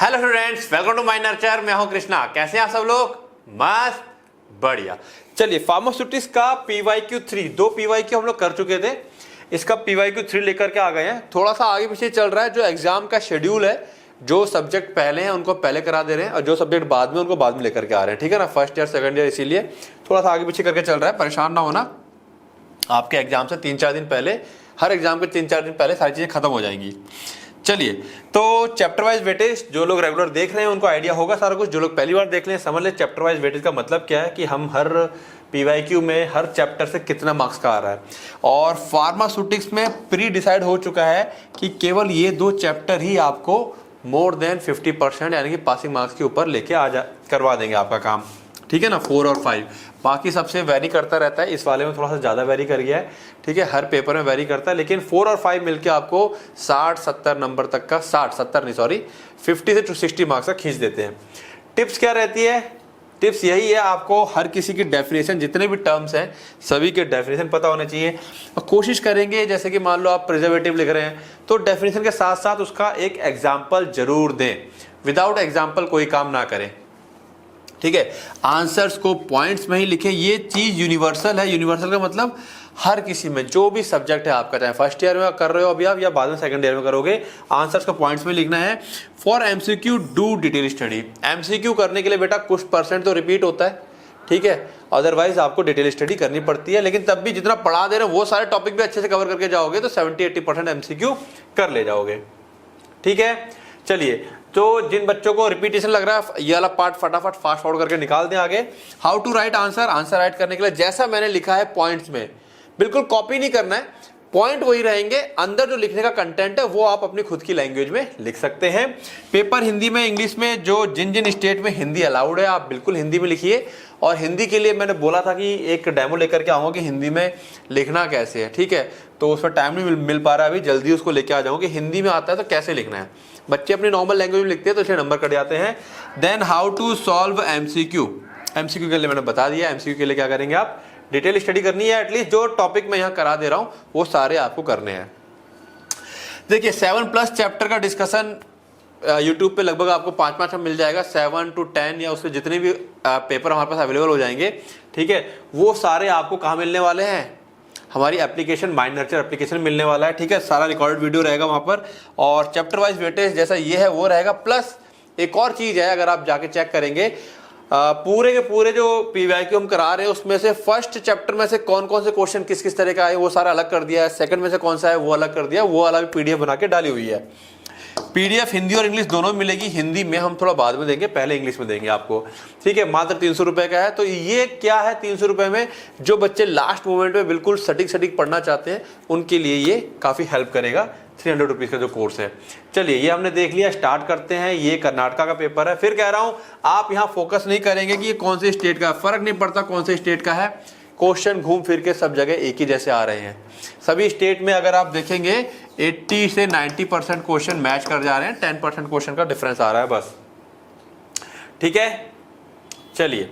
Hello students, welcome to my nurture. मैं हूं कृष्णा। कैसे हैं आप सब लोग? मस्त, बढ़िया। चलिए, फार्मास्यूटिक्स का PYQ 3 दो PYQ हम लोग कर चुके थे। इसका PYQ 3 लेकर के आ गए हैं। थोड़ा सा आगे पीछे चल रहा है। जो एग्जाम का शेड्यूल है, जो सब्जेक्ट पहले हैं उनको पहले करा दे रहे हैं और जो सब्जेक्ट बाद में उनको बाद में लेकर के आ रहे हैं। ठीक है ना, फर्स्ट ईयर सेकंड ईयर, इसीलिए थोड़ा सा आगे पीछे करके चल रहा है। परेशान ना होना, आपके एग्जाम से 3-4 दिन पहले, हर एग्जाम के 3-4 दिन पहले सारी चीजें खत्म हो जाएंगी। चलिए, तो चैप्टर वाइज वेटेज जो लोग रेगुलर देख रहे हैं उनको आइडिया होगा सारा कुछ। जो लोग पहली बार देख रहे हैं समझ ले चैप्टर वाइज वेटेज का मतलब क्या है, कि हम हर PYQ में हर चैप्टर से कितना मार्क्स का आ रहा है। और फार्मास्यूटिक्स में प्री डिसाइड हो चुका है कि केवल ये दो चैप्टर ही आपको मोर देन 50% यानी कि पासिंग मार्क्स के ऊपर लेके करवा देंगे आपका काम। ठीक है ना, 4 और 5 बाकी सबसे वेरी करता रहता है। इस वाले में थोड़ा सा ज़्यादा वेरी कर गया है। ठीक है, हर पेपर में वेरी करता है, लेकिन 4 और 5 मिलके आपको 60-70 नंबर तक का 50 से 60 मार्क्स का खींच देते हैं। टिप्स क्या रहती है? टिप्स यही है, आपको हर किसी की डेफिनेशन, जितने भी टर्म्स हैं सभी के डेफिनेशन पता होने चाहिए। और कोशिश करेंगे, जैसे कि मान लो आप प्रिजर्वेटिव लिख रहे हैं तो डेफिनेशन के साथ साथ उसका एक एग्जाम्पल जरूर दें। विदाउट एग्जाम्पल कोई काम ना करें। ठीक है, आंसर्स को पॉइंट्स में ही लिखें। ये चीज यूनिवर्सल है। यूनिवर्सल का मतलब हर किसी में, जो भी सब्जेक्ट है आपका, चाहे फर्स्ट ईयर में कर रहे हो अभी आप या बाद में सेकंड ईयर में करोगे, आंसर्स को पॉइंट्स में लिखना है। For MCQ do detail study. MCQ करने के लिए बेटा कुछ % तो रिपीट होता है। ठीक है, अदरवाइज आपको डिटेल स्टडी करनी पड़ती है। लेकिन तब भी जितना पढ़ा दे रहे हो वो सारे टॉपिक भी अच्छे से कवर करके जाओगे तो 70-80% MCQ कर ले जाओगे। ठीक है, चलिए, तो जिन बच्चों को रिपीटेशन लग रहा है, ये वाला पार्ट फटाफट फास्ट फॉरवर्ड करके निकाल दें आगे। How to write answer. Answer write करने के लिए जैसा मैंने लिखा है पॉइंट्स में, बिल्कुल कॉपी नहीं करना है। पॉइंट वही रहेंगे, अंदर जो लिखने का कंटेंट है वो आप अपनी खुद की लैंग्वेज में लिख सकते हैं। पेपर हिंदी में, इंग्लिश में, जो जिन जिन स्टेट में हिंदी अलाउड है आप बिल्कुल हिंदी में लिखिए। और हिंदी के लिए मैंने बोला था कि एक डेमो लेकर के आऊंगा कि हिंदी में लिखना कैसे है। ठीक है, तो उस पर टाइम नहीं मिल पा रहा है अभी, जल्दी उसको लेके आ जाऊंगा कि हिंदी में आता है तो कैसे लिखना है। बच्चे अपनी नॉर्मल लैंग्वेज में लिखते हैं तो इसलिए नंबर कट जाते हैं। Then how to solve MCQ। MCQ के लिए मैंने बता दिया। MCQ के लिए क्या करेंगे आप, डिटेल स्टडी करनी है। एटलीस्ट जो टॉपिक मैं यहाँ करा दे रहा हूँ वो सारे आपको करने हैं। देखिए, 7+ चैप्टर का डिस्कशन YouTube पे लगभग आपको 5-5 में मिल जाएगा। 7 to 10 या उससे जितने भी पेपर हमारे पास अवेलेबल हो जाएंगे, ठीक है, वो सारे आपको कहाँ मिलने वाले हैं, हमारी एप्लीकेशन माइंड नर्चर एप्लीकेशन मिलने वाला है। ठीक है, सारा रिकॉर्डेड वीडियो रहेगा वहाँ पर। और चैप्टर वाइज वेटेज जैसा ये है वो रहेगा। प्लस एक और चीज़ है, अगर आप जाके चेक करेंगे पूरे के पूरे जो PYQ हम करा रहे हैं उसमें से फर्स्ट चैप्टर में से कौन कौन से क्वेश्चन किस किस तरह का है वो सारा अलग कर दिया है। सेकंड में से कौन सा है वो अलग कर दिया, वो अलग PDF बना के डाली हुई है। PDF हिंदी और इंग्लिश दोनों मिलेगी। हिंदी में हम थोड़ा बाद में देंगे, पहले इंग्लिश में देंगे आपको। ठीक है, मात्र 300 रुपए का है। तो ये क्या है, 300 रुपए में जो बच्चे लास्ट मोमेंट में बिल्कुल सटीक पढ़ना चाहते हैं उनके लिए ये काफी हेल्प करेगा। 300 रुपीज का जो कोर्स है। चलिए, ये हमने देख लिया, स्टार्ट करते हैं। ये कर्नाटका का पेपर है। फिर कह रहा हूं, आप यहाँ फोकस नहीं करेंगे कि ये कौन से स्टेट का, फर्क नहीं पड़ता कौन से स्टेट का है। क्वेश्चन घूम फिर के सब जगह एक ही जैसे आ रहे हैं। सभी स्टेट में अगर आप देखेंगे 80 से 90% क्वेश्चन मैच कर जा रहे हैं। 10% क्वेश्चन का डिफरेंस आ रहा है बस। ठीक है, चलिए,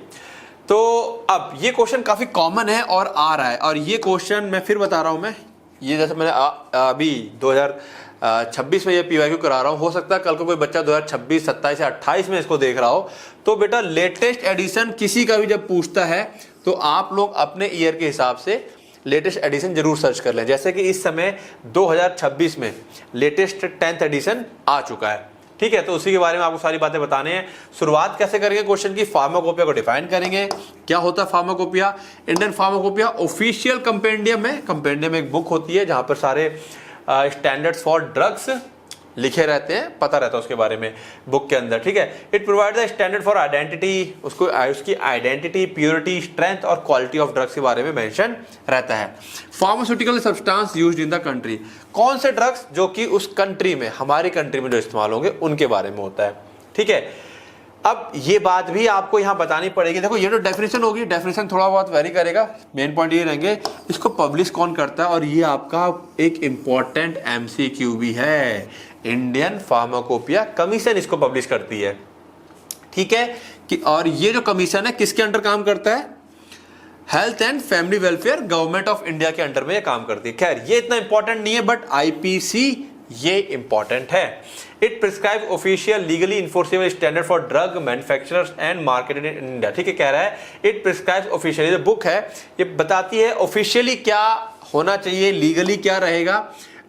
तो अब ये क्वेश्चन काफी कॉमन है और आ रहा है। और ये क्वेश्चन मैं फिर बता रहा हूं, मैं ये जैसे मैंने अभी 2026 में ये PYQ करा रहा हूं, हो सकता है कल को कोई बच्चा 2026, 27 या 28 में इसको देख रहा हो। तो बेटा लेटेस्ट एडिशन किसी का भी जब पूछता है तो आप लोग अपने ईयर के हिसाब से लेटेस्ट एडिशन जरूर सर्च कर लें। जैसे कि इस समय 2026 में लेटेस्ट 10th एडिशन आ चुका है। ठीक है, तो उसी के बारे में आपको सारी बातें बताने हैं। शुरुआत कैसे करेंगे क्वेश्चन की, फार्माकोपिया को डिफाइन करेंगे। क्या होता है pharmacopoeia? Indian pharmacopoeia official compendium है। कंपेंडियम एक बुक होती है जहां पर सारे स्टैंडर्ड्स फॉर ड्रग्स लिखे रहते हैं, पता रहता है उसके बारे में बुक के अंदर। ठीक है, it provide the standard for identity, उसकी आइडेंटिटी, प्योरिटी, स्ट्रेंथ और क्वालिटी ऑफ ड्रग्स के बारे में मेंशन रहता है। Pharmaceutical substance used in the country, कौन से ड्रग्स जो कि उस कंट्री में, हमारी कंट्री में जो इस्तेमाल होंगे उनके बारे में होता है। ठीक है, अब ये बात भी आपको यहाँ बतानी पड़ेगी। देखो, ये तो डेफिनेशन होगी, डेफिनेशन थोड़ा बहुत वेरी करेगा। मेन पॉइंट ये रहेंगे, इसको पब्लिश कौन करता है। और ये आपका एक इंपॉर्टेंट MCQ भी है। इंडियन फार्माकोपिया कमीशन इसको पब्लिश करती है। ठीक है, कि और ये जो कमीशन है किसके अंडर काम करता है? Health and family welfare government of India के अंडर में ये काम करती है। खैर, ये इतना इंपॉर्टेंट नहीं है, बट IPC ये इंपॉर्टेंट है। It prescribe official legally enforceable standard for drug manufacturers and marketed in India. ठीक है, कह रहा है इट प्रिस्क्राइब ऑफिशियली, जो बुक है ये बताती है ऑफिशियली क्या होना चाहिए, लीगली क्या रहेगा,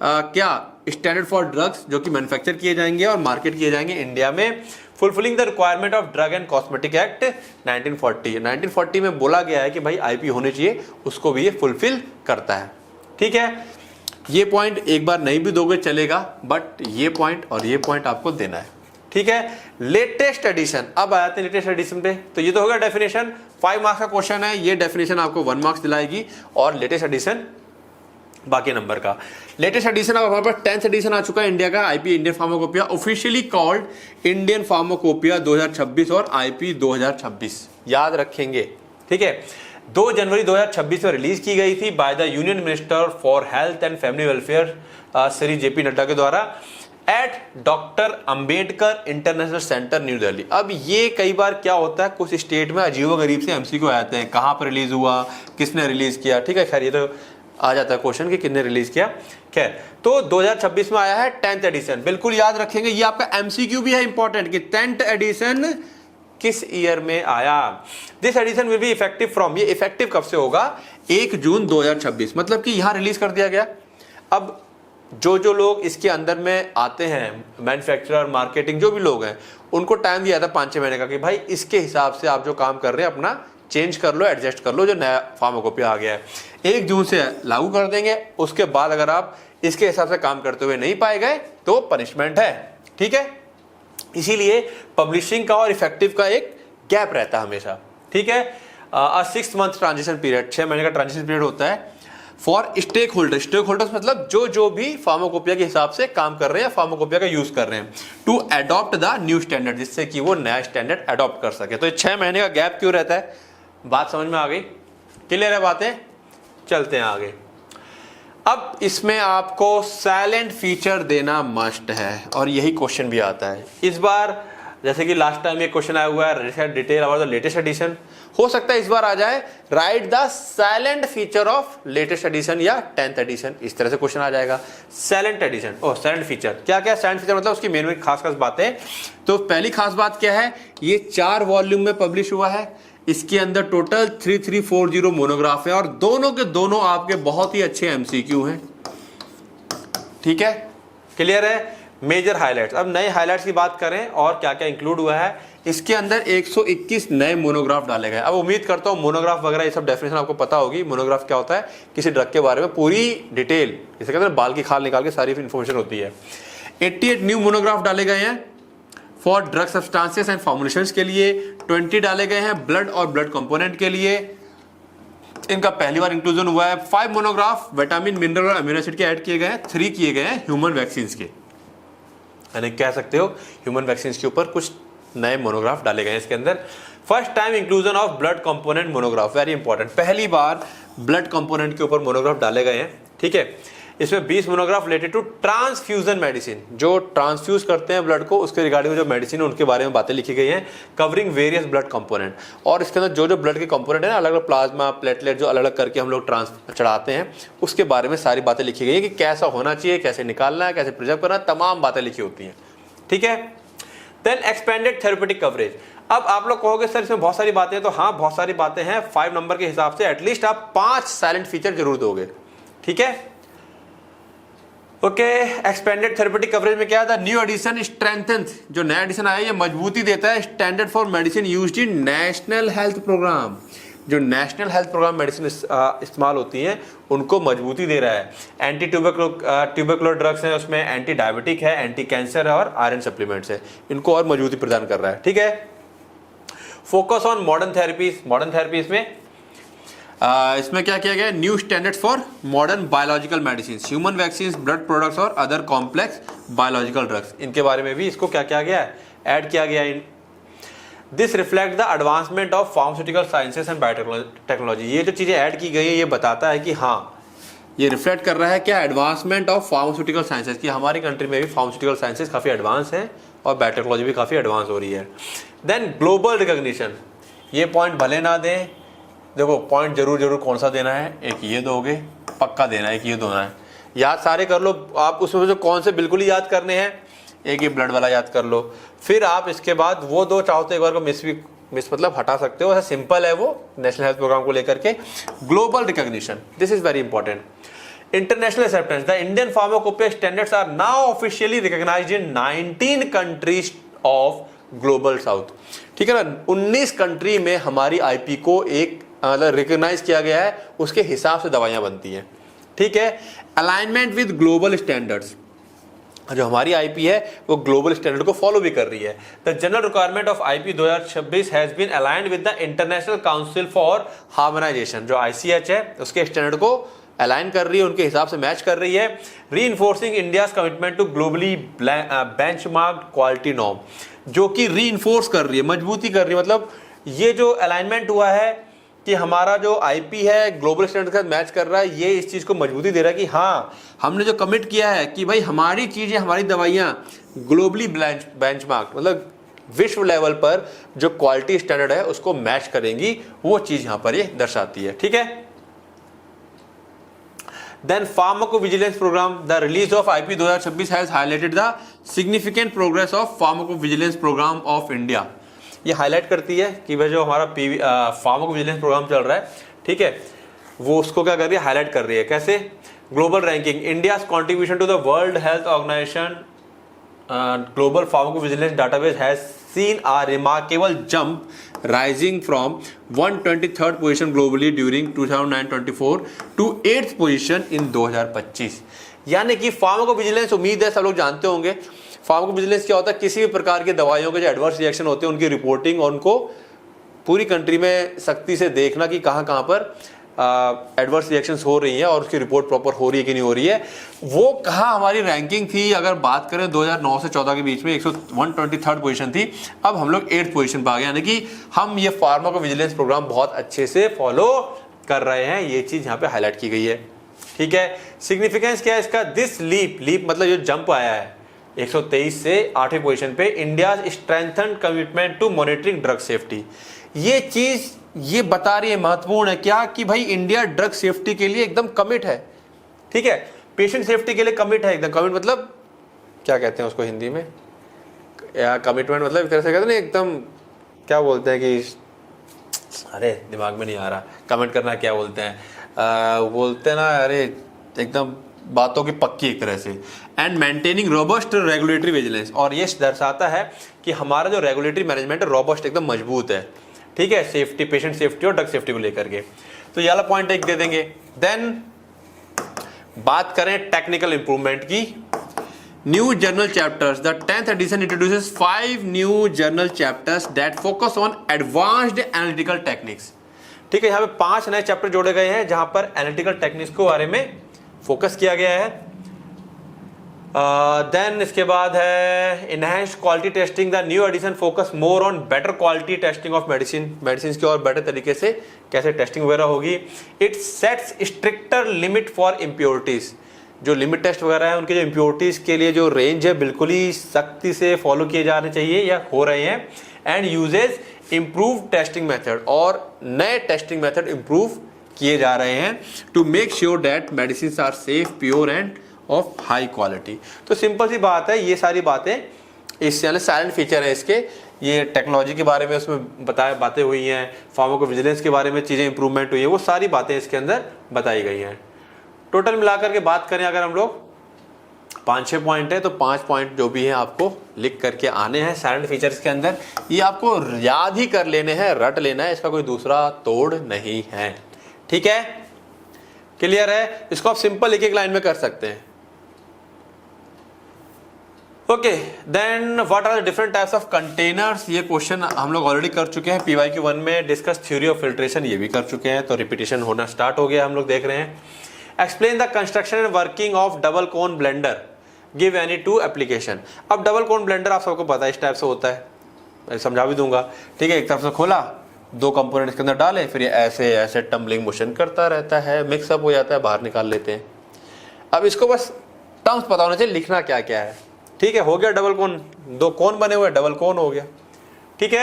क्या स्टैंडर्ड फॉर ड्रग्स जो कि मैन्युफैक्चर किए जाएंगे और मार्केट किए जाएंगे इंडिया में, fulfilling the requirement of drug and cosmetic act 1940। 1940 में बोला गया है कि भाई आईपी होने चाहिए, उसको भी ये फुलफिल करता है। ठीक है, ये पॉइंट एक बार नहीं भी दोगे चलेगा, बट ये पॉइंट और ये पॉइंट आपको देना है। ठीक है, लेटेस्ट एडिशन, अब आ जाते हैं लेटेस्ट एडिशन पे। तो ये तो होगा डेफिनेशन, 5 मार्क्स का क्वेश्चन है, ये डेफिनेशन आपको 1 मार्क्स दिलाएगी और लेटेस्ट एडिशन बाकी नंबर का। लेटेस्ट एडिशन अब हमारे पास 10th एडिशन आ चुका है इंडिया का, IP Indian pharmacopoeia, officially called Indian pharmacopoeia 2026 और आईपी 2026, याद रखेंगे। ठीक है, 2 जनवरी 2026 में रिलीज की गई थी by the union minister for health and family welfare Shri JP Nadda के द्वारा eight doctor Ambedkar international centre new Delhi. अब ये कई बार क्या होता है, कुछ स्टेट में अजीबोगरीब से एमसीक्यू आते हैं, कहाँ पर रिलीज हुआ, किसने रिलीज किया। ठीक है, खैर ये तो आ जाता है क्वेश्चन कि किसने रिलीज किया। खैर, तो 2026 में आया है 10th एडिशन, बिल्कुल याद रखेंगे। ये आपका एमसीक्यू भी है इंपॉर्टेंट कि 10th एडिशन किस ईयर में आया। This edition will be effective from, ये इफेक्टिव कब से होगा, 1 जून 2026, मतलब कि यहां रिलीज कर दिया गया। अब जो लोग इसके अंदर में आते हैं, मैन्युफैक्चरर, मार्केटिंग, जो भी लोग हैं, उनको टाइम दिया था 5-6 महीने का कि भाई इसके हिसाब से आप जो काम कर रहे हैं अपना चेंज कर लो, एडजस्ट कर लो, जो नया फार्माकोपिया आ गया है 1 जून से लागू कर देंगे। उसके बाद अगर आप इसके हिसाब से काम करते हुए नहीं पाए गए तो पनिशमेंट है। ठीक है, इसीलिए पब्लिशिंग का और इफेक्टिव का एक गैप रहता है हमेशा। ठीक है, 6 मंथ ट्रांजिशन पीरियड, 6 महीने का ट्रांजिशन पीरियड होता है for stakeholder. Stakeholders मतलब जो भी फार्माकोपिया के हिसाब से काम कर रहे हैं, फार्माकोपिया का यूज कर रहे हैं, to adopt the new standard, जिससे कि वो नया स्टैंडर्ड अडॉप्ट कर सके। तो 6 महीने का गैप क्यों रहता है, बात समझ में आ गई, क्लियर है बातें, चलते हैं आगे। अब इसमें आपको साइलेंट फीचर देना मस्ट है और यही क्वेश्चन भी आता है इस बार। जैसे कि लास्ट टाइम ये क्वेश्चन आया हुआ है detail about the latest edition, हो सकता है इस बार आ जाए right the silent feature of latest edition या 10th एडिशन, इस तरह से क्वेश्चन आ जाएगा। साइलेंट एडिशन, ओह साइलेंट फीचर, क्या क्या साइलेंट फीचर मतलब उसकी मेन खास खास बातें। तो पहली खास बात क्या है, ये 4 वॉल्यूम में पब्लिश हुआ है, इसके अंदर टोटल 3340 मोनोग्राफ है और दोनों के दोनों आपके बहुत ही अच्छे एमसीक्यू हैं। ठीक है, क्लियर है। मेजर हाइलाइट्स, अब नए हाइलाइट्स की बात करें और क्या क्या इंक्लूड हुआ है, इसके अंदर 121 नए मोनोग्राफ डाले गए। अब उम्मीद करता हूं मोनोग्राफ वगैरह ये सब डेफिनेशन आपको पता होगी। मोनोग्राफ क्या होता है, किसी ड्रग के बारे में पूरी डिटेल, इसे कहते हैं बाल की खाल निकाल के सारी इंफॉर्मेशन होती है। 88 न्यू मोनोग्राफ डाले गए हैं for drug substances and formulations के लिए, 20 डाले गए हैं ब्लड और ब्लड कंपोनेंट के लिए, इनका पहली बार इंक्लूजन हुआ है। 5 मोनोग्राफ विटामिन, मिनरल और अमीनो एसिड के ऐड किए गए हैं, 3 किए गए हैं ह्यूमन वैक्सीन के, यानी कह सकते हो ह्यूमन वैक्सीन के ऊपर कुछ नए मोनोग्राफ डाले गए हैं इसके अंदर। First time inclusion of blood component monograph, very important, पहली बार ब्लड कंपोनेंट के ऊपर मोनोग्राफ डाले गए हैं। ठीक है, इसमें 20 monograph related to transfusion medicine, जो ट्रांसफ्यूज करते हैं ब्लड को, उसके रिगार्डिंग जो मेडिसिन है उनके बारे में बातें लिखी गई हैं, कवरिंग वेरियस ब्लड कंपोनेंट। और इसके अंदर जो ब्लड के कंपोनेंट है ना, अलग अलग प्लाज्मा, प्लेटलेट, जो अलग अलग करके हम लोग चढ़ाते हैं, उसके बारे में सारी बातें लिखी गई है कि कैसा होना चाहिए, कैसे निकालना है, कैसे प्रिजर्व करना है, तमाम बातें लिखी होती हैं। ठीक है, देन एक्सपेंडेड थेरेप्यूटिक कवरेज। अब आप लोग कहोगे सर इसमें बहुत सारी बातें हैं, तो हाँ बहुत सारी बातें हैं। 5 नंबर के हिसाब से एटलीस्ट आप 5 साइलेंट फीचर जरूर दोगे। ठीक है, ओके। एक्सपेंडेड थेरेप्यूटिक कवरेज में क्या था, न्यू एडिशन स्ट्रेंथन, जो नया एडिशन आया ये मजबूती देता है standard for medicine used in national health programme, जो नेशनल हेल्थ प्रोग्राम मेडिसिन इस्तेमाल होती हैं उनको मजबूती दे रहा है। एंटी ट्यूबरकुलर ड्रग्स हैं, उसमें एंटी डायबिटिक है, एंटी कैंसर है और आयरन सप्लीमेंट्स है, इनको और मजबूती प्रदान कर रहा है। ठीक है, focus on modern therapies, modern therapies में इसमें क्या किया गया, new standards for modern biological medicine, human vaccine, blood products और अदर कॉम्प्लेक्स बायोलॉजिकल ड्रग्स, इनके बारे में भी इसको क्या किया गया है, ऐड किया गया है। This reflect the advancement of pharmaceutical sciences and biotechnology, ये जो चीज़ें ऐड की गई है ये बताता है कि हाँ ये रिफ्लेक्ट कर रहा है क्या, एडवांसमेंट ऑफ फार्मास्यूटिकल साइंसेस, कि हमारी कंट्री में भी फार्मास्यूटिकल साइंसेस काफ़ी एडवांस है और बायोटेक्नोलॉजी भी काफ़ी एडवांस हो रही है। देन ग्लोबल रिकॉग्निशन, ये पॉइंट भले ना दें, देखो पॉइंट जरूर कौन सा देना है, एक ये दोगे पक्का देना है, एक ये देना है, याद सारे कर लो आप, उसमें जो कौन से बिल्कुल ही याद करने हैं, एक ही ब्लड वाला याद कर लो। फिर आप इसके बाद वो दो चाहो तो एक बार को मिस मतलब हटा सकते हो, ऐसा सिंपल है वो नेशनल हेल्थ प्रोग्राम को लेकर के। Global recognition, this is very important. International acceptance, the Indian pharmacopoeia standards are now officially recognised in 19 countries of global south. ठीक है ना, 19 कंट्री में हमारी आईपी को एक रिकॉग्नाइज किया गया है, उसके हिसाब से दवाइयां बनती हैं। ठीक है, अलाइनमेंट विद ग्लोबल स्टैंडर्ड्स, जो हमारी आईपी है वो ग्लोबल स्टैंडर्ड को फॉलो भी कर रही है। The general requirement of IP 2026 has been aligned with the international council for harmonisation, जो आईसीएच है उसके स्टैंडर्ड को अलाइन कर रही है, उनके हिसाब से मैच कर रही है। Reinforcing India's commitment to globally benchmarked quality norm, जो कि रीइंफोर्स कर रही है, मजबूती कर रही है। मतलब ये जो अलाइनमेंट हुआ है कि हमारा जो आईपी है ग्लोबल स्टैंडर्ड के साथ मैच कर रहा है, ये इस चीज को मजबूती दे रहा है कि हाँ हमने जो कमिट किया है कि भाई हमारी चीजें, हमारी दवाइयां ग्लोबली बेंचमार्क मतलब विश्व लेवल पर जो क्वालिटी स्टैंडर्ड है उसको मैच करेंगी, वो चीज यहां पर ये दर्शाती है। ठीक है, then pharmacovigilance program, the release of IP 2026 has highlighted the significant progress of pharmacovigilance program of India। ये हाईलाइट करती है कि भाई जो हमारा फार्माकोविजिलेंस प्रोग्राम चल रहा है, ठीक है, वो उसको क्या कर रही है, हाईलाइट कर रही है। कैसे? Global ranking, India's contribution to the world health organisation global pharmacovigilance database has seen a remarkable jump rising from 123rd position globally during 2009-24 to 8th position in 2025। यानी कि फार्माकोविजिलेंस, उम्मीद है सब लोग जानते होंगे फार्माकोविजिलेंस क्या होता है। किसी भी प्रकार की दवाइयों के जो एडवर्स रिएक्शन होते हैं उनकी रिपोर्टिंग और उनको पूरी कंट्री में सख्ती से देखना कि कहाँ कहाँ पर एडवर्स रिएक्शंस हो रही हैं और उसकी रिपोर्ट प्रॉपर हो रही है कि नहीं हो रही है। वो कहाँ हमारी रैंकिंग थी, अगर बात करें 2009 से 14 के बीच में 123rd पोजीशन थी, अब हम लोग 8th पोजीशन पर आ गए। यानी कि हम ये फार्माकोविजिलेंस प्रोग्राम बहुत अच्छे से फॉलो कर रहे हैं, ये चीज यहाँ पे हाईलाइट की गई है। ठीक है, सिग्निफिकेंस क्या है इसका? दिस लीप मतलब जो जंप आया है 123 से 8वें पोजीशन पे, India strengthen commitment to monitoring drug safety, ये चीज ये बता रही है, महत्वपूर्ण है क्या, कि भाई इंडिया ड्रग सेफ्टी के लिए एकदम कमिट है। ठीक है, पेशेंट सेफ्टी के लिए कमिट है एकदम। कमिट मतलब क्या कहते हैं उसको हिंदी में, या कमिटमेंट मतलब एक तरह से कहते हैं ना एकदम, क्या बोलते हैं कि, अरे दिमाग में नहीं आ रहा, कमेंट करना क्या बोलते हैं, बोलते हैं ना, अरे एकदम बातों की पक्की एक तरह से। And maintaining robust regulatory vigilance, और ये दर्शाता है कि हमारा जो रेगुलेटरी मैनेजमेंट है रोबस्ट एकदम मजबूत है। ठीक है, सेफ्टी, पेशेंट सेफ्टी और ड्रग सेफ्टी को लेकर के, तो ये वाला पॉइंट एक दे देंगे। देन बात करें टेक्निकल इंप्रूवमेंट की, new journal chapters, the 10th edition introduces 5 new journal chapters that focus on advanced analytical techniques. ठीक है, यहाँ पे 5 नए चैप्टर जोड़े गए हैं जहां पर एनालिटिकल टेक्निक्स के बारे में फोकस किया गया है। देन इसके बाद है enhanced quality testing, the new edition focus more on better quality testing of medicine की और बेटर तरीके से कैसे टेस्टिंग वगैरह होगी। It sets stricter limit for impurities, जो लिमिट टेस्ट वगैरह है उनके जो इम्प्योरिटीज के लिए जो रेंज है बिल्कुल ही सख्ती से फॉलो किए जाने चाहिए या हो रहे हैं। And uses improve testing method, और नए टेस्टिंग मेथड इम्प्रूव किए जा रहे हैं to make sure that medicine are safe, pure and of high quality. तो सिंपल सी बात है, ये सारी बातें इस साइलेंट फीचर है इसके, ये टेक्नोलॉजी के बारे में उसमें बातें हुई हैं, फार्माकोविजिलेंस के बारे में चीज़ें इंप्रूवमेंट हुई है, वो सारी बातें इसके अंदर बताई गई हैं। टोटल मिलाकर के बात करें अगर हम लोग 5-6 पॉइंट है, तो 5 पॉइंट जो भी हैं आपको लिख करके आने हैं साइलेंट फीचर्स के अंदर। ये आपको याद ही कर लेने हैं, रट लेना है, इसका कोई दूसरा तोड़ नहीं है। ठीक है, क्लियर है? इसको आप सिंपल एक लाइन में कर सकते हैं। Okay, then what are the different types of containers, ये क्वेश्चन हम लोग ऑलरेडी कर चुके हैं PYQ1 में। डिस्कस थ्योरी ऑफ फिल्ट्रेशन, ये भी कर चुके हैं, तो रिपीटिशन होना स्टार्ट हो गया, हम लोग देख रहे हैं। Explain the construction and working of double cone blender, give any 2 application. अब डबल कोन ब्लेंडर आप सबको पता है इस टाइप से होता है, मैं समझा भी दूंगा। ठीक है, एक तरफ से खोला, 2 कंपोनेंट इसके अंदर डाले, फिर ये ऐसे ऐसे टम्बलिंग मोशन करता रहता है, मिक्सअप हो जाता है, बाहर निकाल लेते हैं। अब इसको बस टर्म्स पता होना चाहिए, लिखना क्या क्या है। ठीक है, हो गया डबल कोन, 2 कोन बने हुए, डबल कोन हो गया। ठीक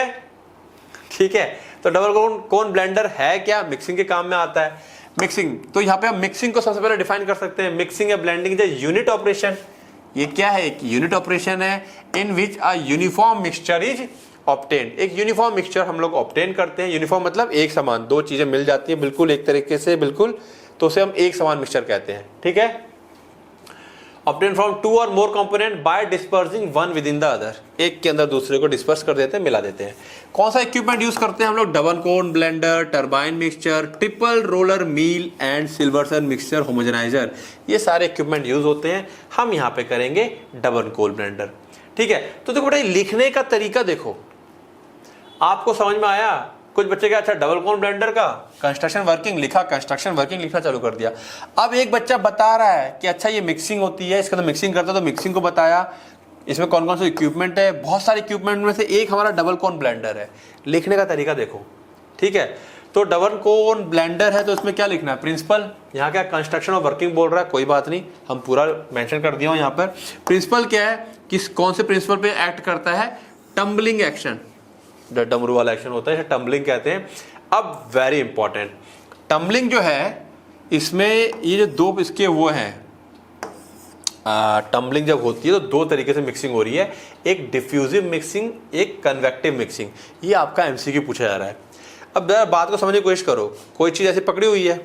है, तो डबल कोन ब्लेंडर है क्या? मिक्सिंग के काम में आता है। मिक्सिंग, तो यहाँ पे हम मिक्सिंग को सबसे पहले डिफाइन कर सकते हैं। मिक्सिंग या blending is a unit operation. ये क्या है? एक यूनिट ऑपरेशन है in which a uniform mixture is obtain. एक यूनिफॉर्म मिक्सचर हम लोग ऑब्टेन करते हैं। यूनिफॉर्म मतलब एक समान, दो चीजें मिल जाती है बिल्कुल एक तरीके से, बिल्कुल, तो उसे हम एक समान मिक्सचर कहते हैं। ठीक है, ऑब्टेन फ्रॉम टू और more component by dispersing one within the other. एक के अंदर दूसरे को डिस्पर्स कर देते हैं, मिला देते हैं। कौन सा इक्विपमेंट यूज करते हैं हम लोग? Double cone blender, turbine mixture, triple roller mill and Silverson mixture homogenizer. ये सारे इक्विपमेंट यूज होते हैं। हम यहाँ पे करेंगे डबल कोन ब्लेंडर। ठीक है, तो देखो बेटा लिखने का तरीका देखो, आपको समझ में आया? कुछ बच्चे क्या, अच्छा डबल कोन ब्लेंडर का कंस्ट्रक्शन वर्किंग लिखा, कंस्ट्रक्शन वर्किंग लिखना चालू कर दिया। अब एक बच्चा बता रहा है कि अच्छा ये मिक्सिंग होती है, इसका तो मिक्सिंग करता है, तो मिक्सिंग को बताया, इसमें कौन कौन से इक्विपमेंट है, बहुत सारे इक्विपमेंट में से एक हमारा डबल कोन ब्लेंडर है। लिखने का तरीका देखो। ठीक है, तो डबल कोन ब्लेंडर है तो इसमें क्या लिखना है? प्रिंसिपल। यहाँ क्या कंस्ट्रक्शन और वर्किंग बोल रहा है, कोई बात नहीं, हम पूरा मेंशन कर दिया हूँ यहाँ पर। प्रिंसिपल क्या है, किस कौन से प्रिंसिपल पे एक्ट करता है? टम्बलिंग एक्शन, डमरू वाला एक्शन होता है, इसे टम्बलिंग कहते हैं। अब वेरी इंपॉर्टेंट, टम्बलिंग जो है इसमें ये जो दो इसके वो हैं, टम्बलिंग जब होती है तो दो तरीके से मिक्सिंग हो रही है, एक डिफ्यूजिव मिक्सिंग, एक कन्वेक्टिव मिक्सिंग। ये आपका एमसीक्यू पूछा जा रहा है। अब जरा बात को समझने की कोशिश करो, कोई चीज़ ऐसे पकड़ी हुई है,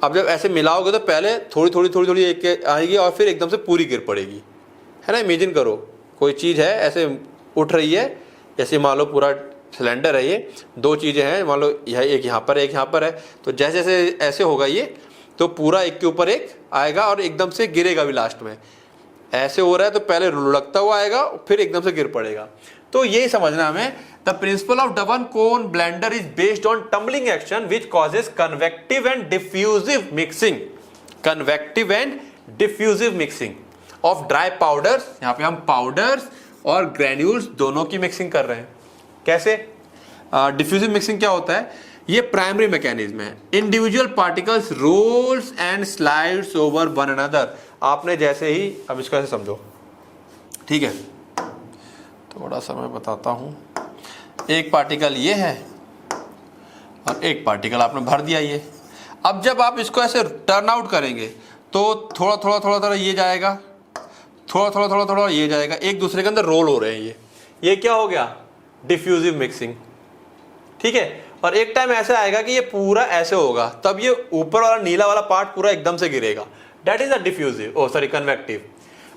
अब जब ऐसे मिलाओगे तो पहले थोड़ी थोड़ी एक आएगी और फिर एकदम से पूरी गिर पड़ेगी, है ना? इमेजिन करो कोई चीज़ है ऐसे उठ रही है, जैसे मान लो पूरा सिलेंडर है, ये दो चीज़ें हैं, मान लो यह एक यहाँ पर, एक यहाँ पर है, तो जैसे जैसे ऐसे होगा ये, तो पूरा एक के ऊपर एक आएगा और एकदम से गिरेगा भी लास्ट में। ऐसे हो रहा है तो पहले लुढ़कता हुआ आएगा, फिर एकदम से गिर पड़ेगा। तो यही समझना हमें, the principle of double cone blender is based on tumbling action which causes convective and diffusive mixing, convective and diffusive mixing of dry powders. यहाँ पे हम पाउडर्स और ग्रेन्यूल्स दोनों की मिक्सिंग कर रहे हैं। कैसे? डिफ्यूजिव मिक्सिंग क्या होता है? ये प्राइमरी मैकेनिज्म है। Individual particles rolls and slides over one another. आपने जैसे ही, अब इसको ऐसे समझो, ठीक है, थोड़ा सा मैं बताता हूं। एक पार्टिकल ये है और एक पार्टिकल आपने भर दिया ये। अब जब आप इसको ऐसे टर्न आउट करेंगे तो थोड़ा थोड़ा ये जाएगा, थोड़ा ये जाएगा, एक दूसरे के अंदर रोल हो रहे हैं ये क्या हो गया? Diffusive mixing. ठीक है, और एक टाइम ऐसा आएगा कि ये पूरा ऐसे होगा, तब ये ऊपर वाला नीला वाला पार्ट पूरा एकदम से गिरेगा, that is a diffusive, oh sorry convective.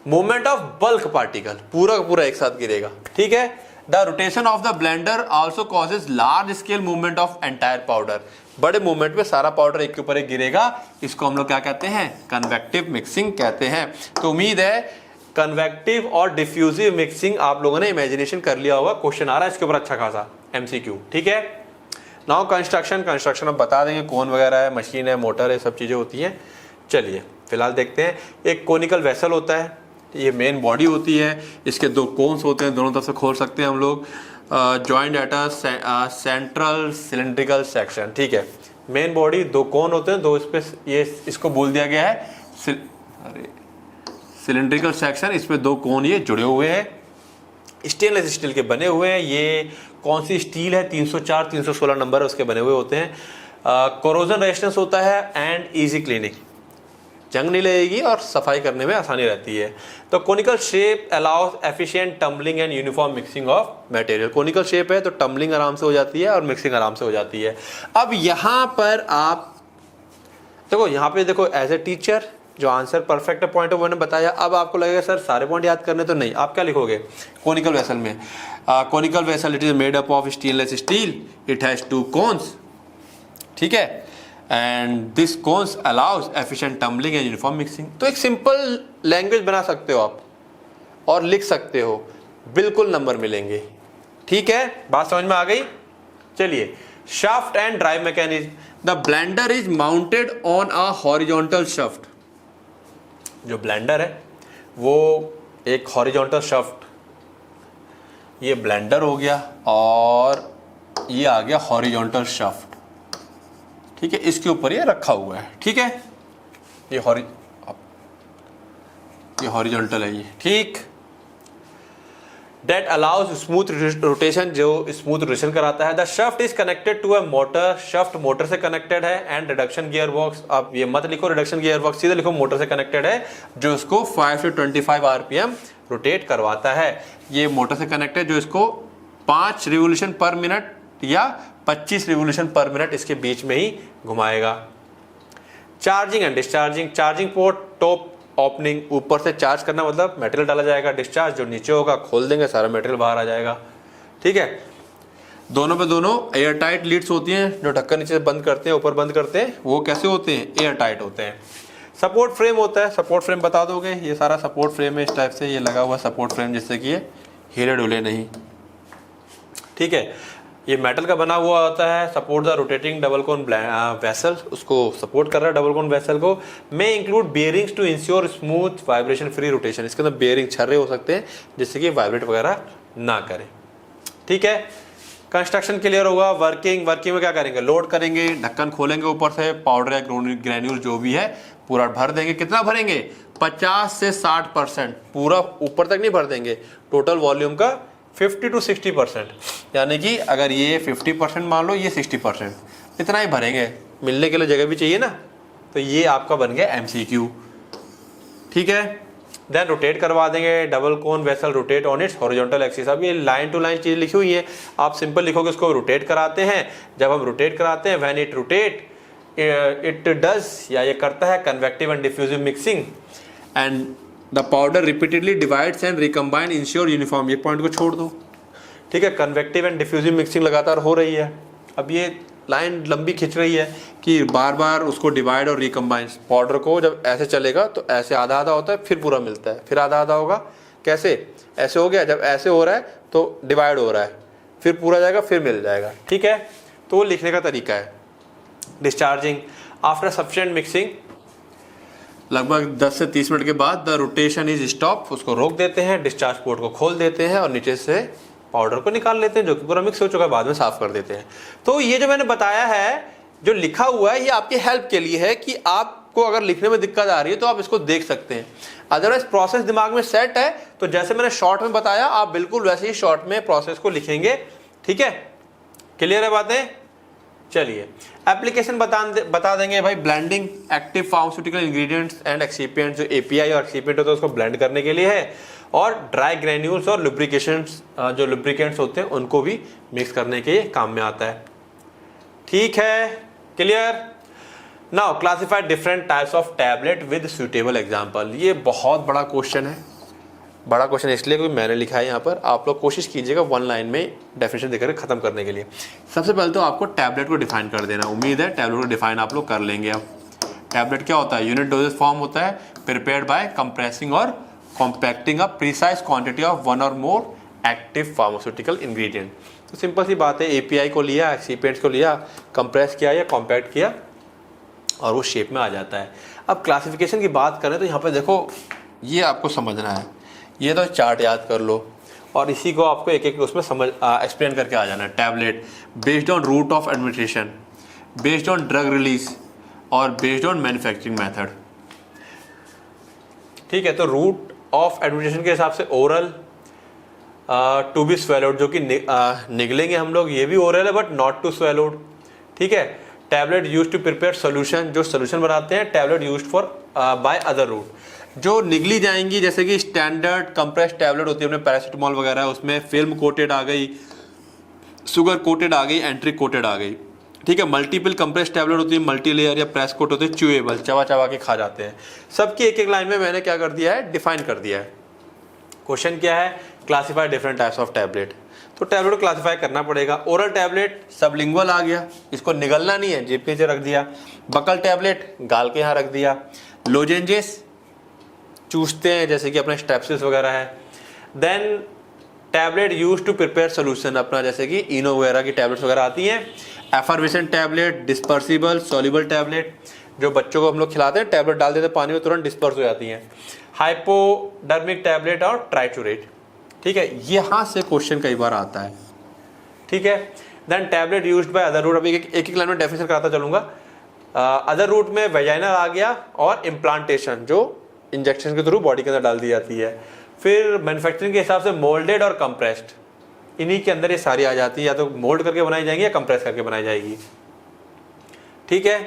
Movement of bulk particle, पूरा का पूरा एक साथ गिरेगा। ठीक है, the rotation of the blender also causes large scale movement of entire powder. बड़े मूवमेंट में सारा पाउडर एक के ऊपर एक गिरेगा, इसको हम लोग क्या कहते हैं? कन्वेक्टिव मिक्सिंग कहते हैं। तो उम्मीद है कन्वेक्टिव और डिफ्यूजिव मिक्सिंग आप लोगों ने इमेजिनेशन कर लिया होगा। क्वेश्चन आ रहा है इसके ऊपर अच्छा खासा एमसीक्यू। ठीक है, नाउ कंस्ट्रक्शन अब बता देंगे, कौन वगैरह है, मशीन है, मोटर है, सब चीज़ें होती हैं। चलिए फिलहाल देखते हैं। एक कोनिकल वेसल होता है, ये मेन बॉडी होती है, इसके दो कोन्स होते हैं, दोनों तरफ से खोल सकते हैं हम लोग, joint at a central cylindrical section. ठीक है, मेन बॉडी, दो कोन होते हैं, दो इस पे ये इसको बोल दिया गया है सिलेंड्रिकल सेक्शन, इसमें दो कोन ये जुड़े हुए हैं, स्टेनलेस स्टील के बने हुए हैं। ये कौन सी स्टील है? 304 316 नंबर उसके बने हुए होते हैं। कोरोजन रेजिस्टेंस होता है एंड इजी क्लीनिंग, जंग नहीं लगेगी और सफाई करने में आसानी रहती है। तो conical shape allows efficient tumbling and uniform mixing of material. Conical shape है तो टम्बलिंग आराम से हो जाती है और मिक्सिंग आराम से हो जाती है। अब यहाँ पर आप देखो, यहाँ पे देखो, एज ए टीचर जो answer perfect point of view ने बताया। अब आपको लगेगा सर सारे पॉइंट याद करने, तो नहीं, आप क्या लिखोगे कोनिकल वेसल में? Conical vessel it is made up of stainless steel, it has two cones, ठीक है, and this cones allows efficient tumbling and uniform mixing. तो एक सिंपल लैंग्वेज बना सकते हो आप और लिख सकते हो, बिल्कुल नंबर मिलेंगे। ठीक है, बात समझ में आ गई? चलिए, shaft and drive mechanism. The blender is mounted on a horizontal shaft. जो ब्लेंडर है वो एक हॉरिजॉन्टल शाफ्ट, ये ब्लेंडर हो गया और ये आ गया हॉरिजॉन्टल शाफ्ट। ठीक है, इसके ऊपर ये रखा हुआ है। ठीक है, ये हॉरिजॉन्टल है ये। ठीक, दैट अलाउज स्मूथ रोटेशन, जो स्मूथ रोटेशन कराता है। The shaft is connected to a motor, shaft motor से कनेक्टेड है। एंड रिडक्शन गियर बॉक्स, आप ये मत लिखो रिडक्शन गियर बॉक्स, सीधे लिखो मोटर से कनेक्टेड है, जो इसको 5 से 25 आरपीएम रोटेट करवाता है। ये मोटर से कनेक्टेड, जो इसको 5 रिवोल्यूशन पर मिनट या 25 रिवोल्यूशन पर मिनट इसके बीच में ही घुमाएगा। Charging and discharging, charging port top opening, ऊपर से चार्ज करना मतलब मटेरियल डाला जाएगा। डिस्चार्ज जो नीचे होगा खोल देंगे, सारा मटेरियल बाहर आ जाएगा। ठीक है, दोनों पे दोनों एयर टाइट लीड्स होती हैं, जो ढक्कन नीचे बंद करते हैं ऊपर बंद करते हैं, वो कैसे होते हैं, एयर टाइट होते हैं। सपोर्ट फ्रेम होता है, सपोर्ट फ्रेम बता दोगे, ये सारा सपोर्ट फ्रेम है इस टाइप से, ये लगा हुआ सपोर्ट फ्रेम जिससे कि ये हिले डुले नहीं। ठीक है, ये मेटल का बना हुआ होता है। Support the rotating double cone vessel, उसको सपोर्ट कर रहा है डबल कोन वेसल को। May include bearings to ensure smooth vibration free rotation, इसके अंदर बेयरिंग छर्रे हो सकते हैं जिससे कि वाइब्रेट वगैरह ना करें। ठीक है, कंस्ट्रक्शन क्लियर होगा। वर्किंग में क्या करेंगे, लोड करेंगे, ढक्कन खोलेंगे, ऊपर से पाउडर या ग्रेन्यूल जो भी है पूरा भर देंगे। कितना भरेंगे, 50 से 60%, पूरा ऊपर तक नहीं भर देंगे। टोटल वॉल्यूम का 50 to 60%, यानी कि अगर ये 50% मान लो, ये 60%, इतना ही भरेंगे। मिलने के लिए जगह भी चाहिए ना, तो ये आपका बन गया MCQ। ठीक है, देन रोटेट करवा देंगे। Double cone vessel rotate on it's horizontal axis. अब ये लाइन टू लाइन चीज लिखी हुई है, आप सिंपल लिखोगे उसको रोटेट कराते हैं। जब हम रोटेट कराते हैं, when it rotate it does, या ये करता है convective and diffusive mixing, and the powder repeatedly divides and recombine ensure uniform. ये पॉइंट को छोड़ दो। ठीक है, कन्वेक्टिव एंड डिफ्यूजिव मिक्सिंग लगातार हो रही है। अब ये लाइन लंबी खिंच रही है कि बार बार उसको डिवाइड और रिकम्बाइन। पाउडर को जब ऐसे चलेगा तो ऐसे आधा आधा होता है, फिर पूरा मिलता है, फिर आधा आधा होगा। कैसे, ऐसे हो गया, जब ऐसे हो रहा है तो डिवाइड हो रहा है, फिर पूरा जाएगा, फिर मिल जाएगा। ठीक है, तो लिखने का तरीका है। डिस्चार्जिंग, आफ्टर सफिशिएंट मिक्सिंग, लगभग 10 से 30 मिनट के बाद द रोटेशन इज स्टॉप, उसको रोक देते हैं, डिस्चार्ज पोर्ट को खोल देते हैं और नीचे से पाउडर को निकाल लेते हैं, जो कि पूरा मिक्स हो चुका है, बाद में साफ कर देते हैं। तो ये जो मैंने बताया है, जो लिखा हुआ है, ये आपकी हेल्प के लिए है कि आपको अगर लिखने में दिक्कत आ रही है तो आप इसको देख सकते हैं। अदरवाइज प्रोसेस दिमाग में सेट है, तो जैसे मैंने शॉर्ट में बताया, आप बिल्कुल वैसे ही शॉर्ट में प्रोसेस को लिखेंगे। ठीक है, क्लियर है बातें। चलिए एप्लीकेशन बता देंगे भाई। Blending, active pharmaceutical ingredients and excipients, जो एपीआई और एक्सिपिएंट होता है उसको ब्लेंड करने के लिए है। और ड्राई ग्रेन्यूल्स और लुब्रिकेशंस, जो लुब्रिकेंट्स होते हैं उनको भी मिक्स करने के काम में आता है। ठीक है, clear. Now classify different types of tablet with suitable example. ये बहुत बड़ा क्वेश्चन है। बड़ा क्वेश्चन इसलिए क्योंकि मैंने लिखा है यहाँ पर, आप लोग कोशिश कीजिएगा 1 लाइन में डेफिनेशन देकर खत्म करने के लिए। सबसे पहले तो आपको टैबलेट को डिफाइन कर देना। उम्मीद है टैबलेट को डिफाइन आप लोग कर लेंगे। अब टैबलेट क्या होता है, यूनिट डोजेस फॉर्म होता है, प्रिपेयर्ड बाय कंप्रेसिंग और compacting a precise quantity of 1 और मोर एक्टिव फार्मास्यूटिकल इंग्रेडिएंट। तो सिंपल सी बात है, एपीआई को लिया, एक्सिपिएंट्स को लिया, कंप्रेस किया या कॉम्पैक्ट किया और वो शेप में आ जाता है। अब क्लासिफिकेशन की बात करें तो यहाँ पर देखो, ये आपको समझना है। ये तो चार्ट याद कर लो और इसी को आपको एक एक उसमें समझ एक्सप्लेन करके आ जाना है। Tablet based on route of administration, based on drug release और बेस्ड ऑन मैन्युफैक्चरिंग मेथड। ठीक है, तो रूट ऑफ एडमिनिस्ट्रेशन के हिसाब से ओरल, टू बी स्वेलोड, जो कि निगलेंगे हम लोग, ये भी ओरल है बट नॉट टू स्वेलोड। ठीक है, tablet use to prepare solution, जो सोल्यूशन बनाते हैं। Tablet use for by other route, जो निगली जाएंगी, जैसे कि स्टैंडर्ड कंप्रेस टैबलेट होती है अपने पैरासीटामोल वगैरह, उसमें फिल्म कोटेड आ गई, शुगर कोटेड आ गई, एंट्रिक कोटेड आ गई। ठीक है, मल्टीपल कंप्रेस टैबलेट होती है, मल्टी लेयर या प्रेस कोट होते हैं, च्यूएबल, चबा चबा के खा जाते हैं। सबकी एक एक लाइन में मैंने क्या कर दिया है, डिफाइन कर दिया है। क्वेश्चन क्या है, classify different types of tablet. तो टैबलेट को क्लासीफाई करना पड़ेगा। ओरल टैबलेट सबलिंगुअल आ गया, इसको निगलना नहीं है, जीभ के नीचे रख दिया। बकल टैबलेट गाल के यहाँ रख दिया। लोजेंजेस चूसते हैं, जैसे कि अपने स्टेप्सिस वगैरह है। Then tablet use to prepare solution, अपना जैसे कि इनो वगैरह की टैबलेट्स वगैरह आती हैं। Effervescent tablet, dispersible soluble tablet, जो बच्चों को हम लोग खिलाते हैं, टैबलेट डाल देते हैं पानी में, तुरंत डिस्पर्स हो जाती हैं। हाइपोडर्मिक टैबलेट और ट्राइचुरेट। ठीक है, यहाँ से क्वेश्चन कई बार आता है। ठीक है, then tablet used by other route. अभी एक एक लाइन में डेफिनेशन कराता चलूंगा। अदर रूट में वेजाइनल आ गया और इम्प्लांटेशन, जो इंजेक्शन के थ्रू बॉडी के अंदर डाल दी जाती है। फिर मैन्युफैक्चरिंग के हिसाब से मोल्डेड और कंप्रेस्ड, इन्हीं के अंदर ये सारी आ जाती है, या तो मोल्ड करके बनाई जाएंगी या कंप्रेस करके बनाई जाएगी। ठीक है,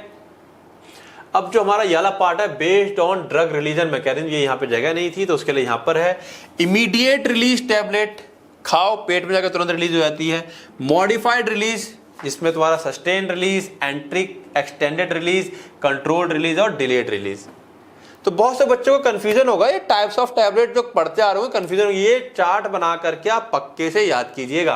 अब जो हमारा ये वाला पार्ट है based on drug religion mechanism, ये यहाँ पे जगह नहीं थी तो उसके लिए यहाँ पर है। इमीडिएट रिलीज टैबलेट, खाओ पेट में जाकर तुरंत रिलीज हो जाती है। मॉडिफाइड रिलीज, जिसमें तुम्हारा sustain release, एंट्रिक, extended release, controlled release और डिलेड रिलीज। तो बहुत से बच्चों को कंफ्यूजन होगा, ये टाइप्स ऑफ टैबलेट जो पढ़ते आ रहे हो कंफ्यूजन होगी, ये चार्ट बना करके आप पक्के से याद कीजिएगा।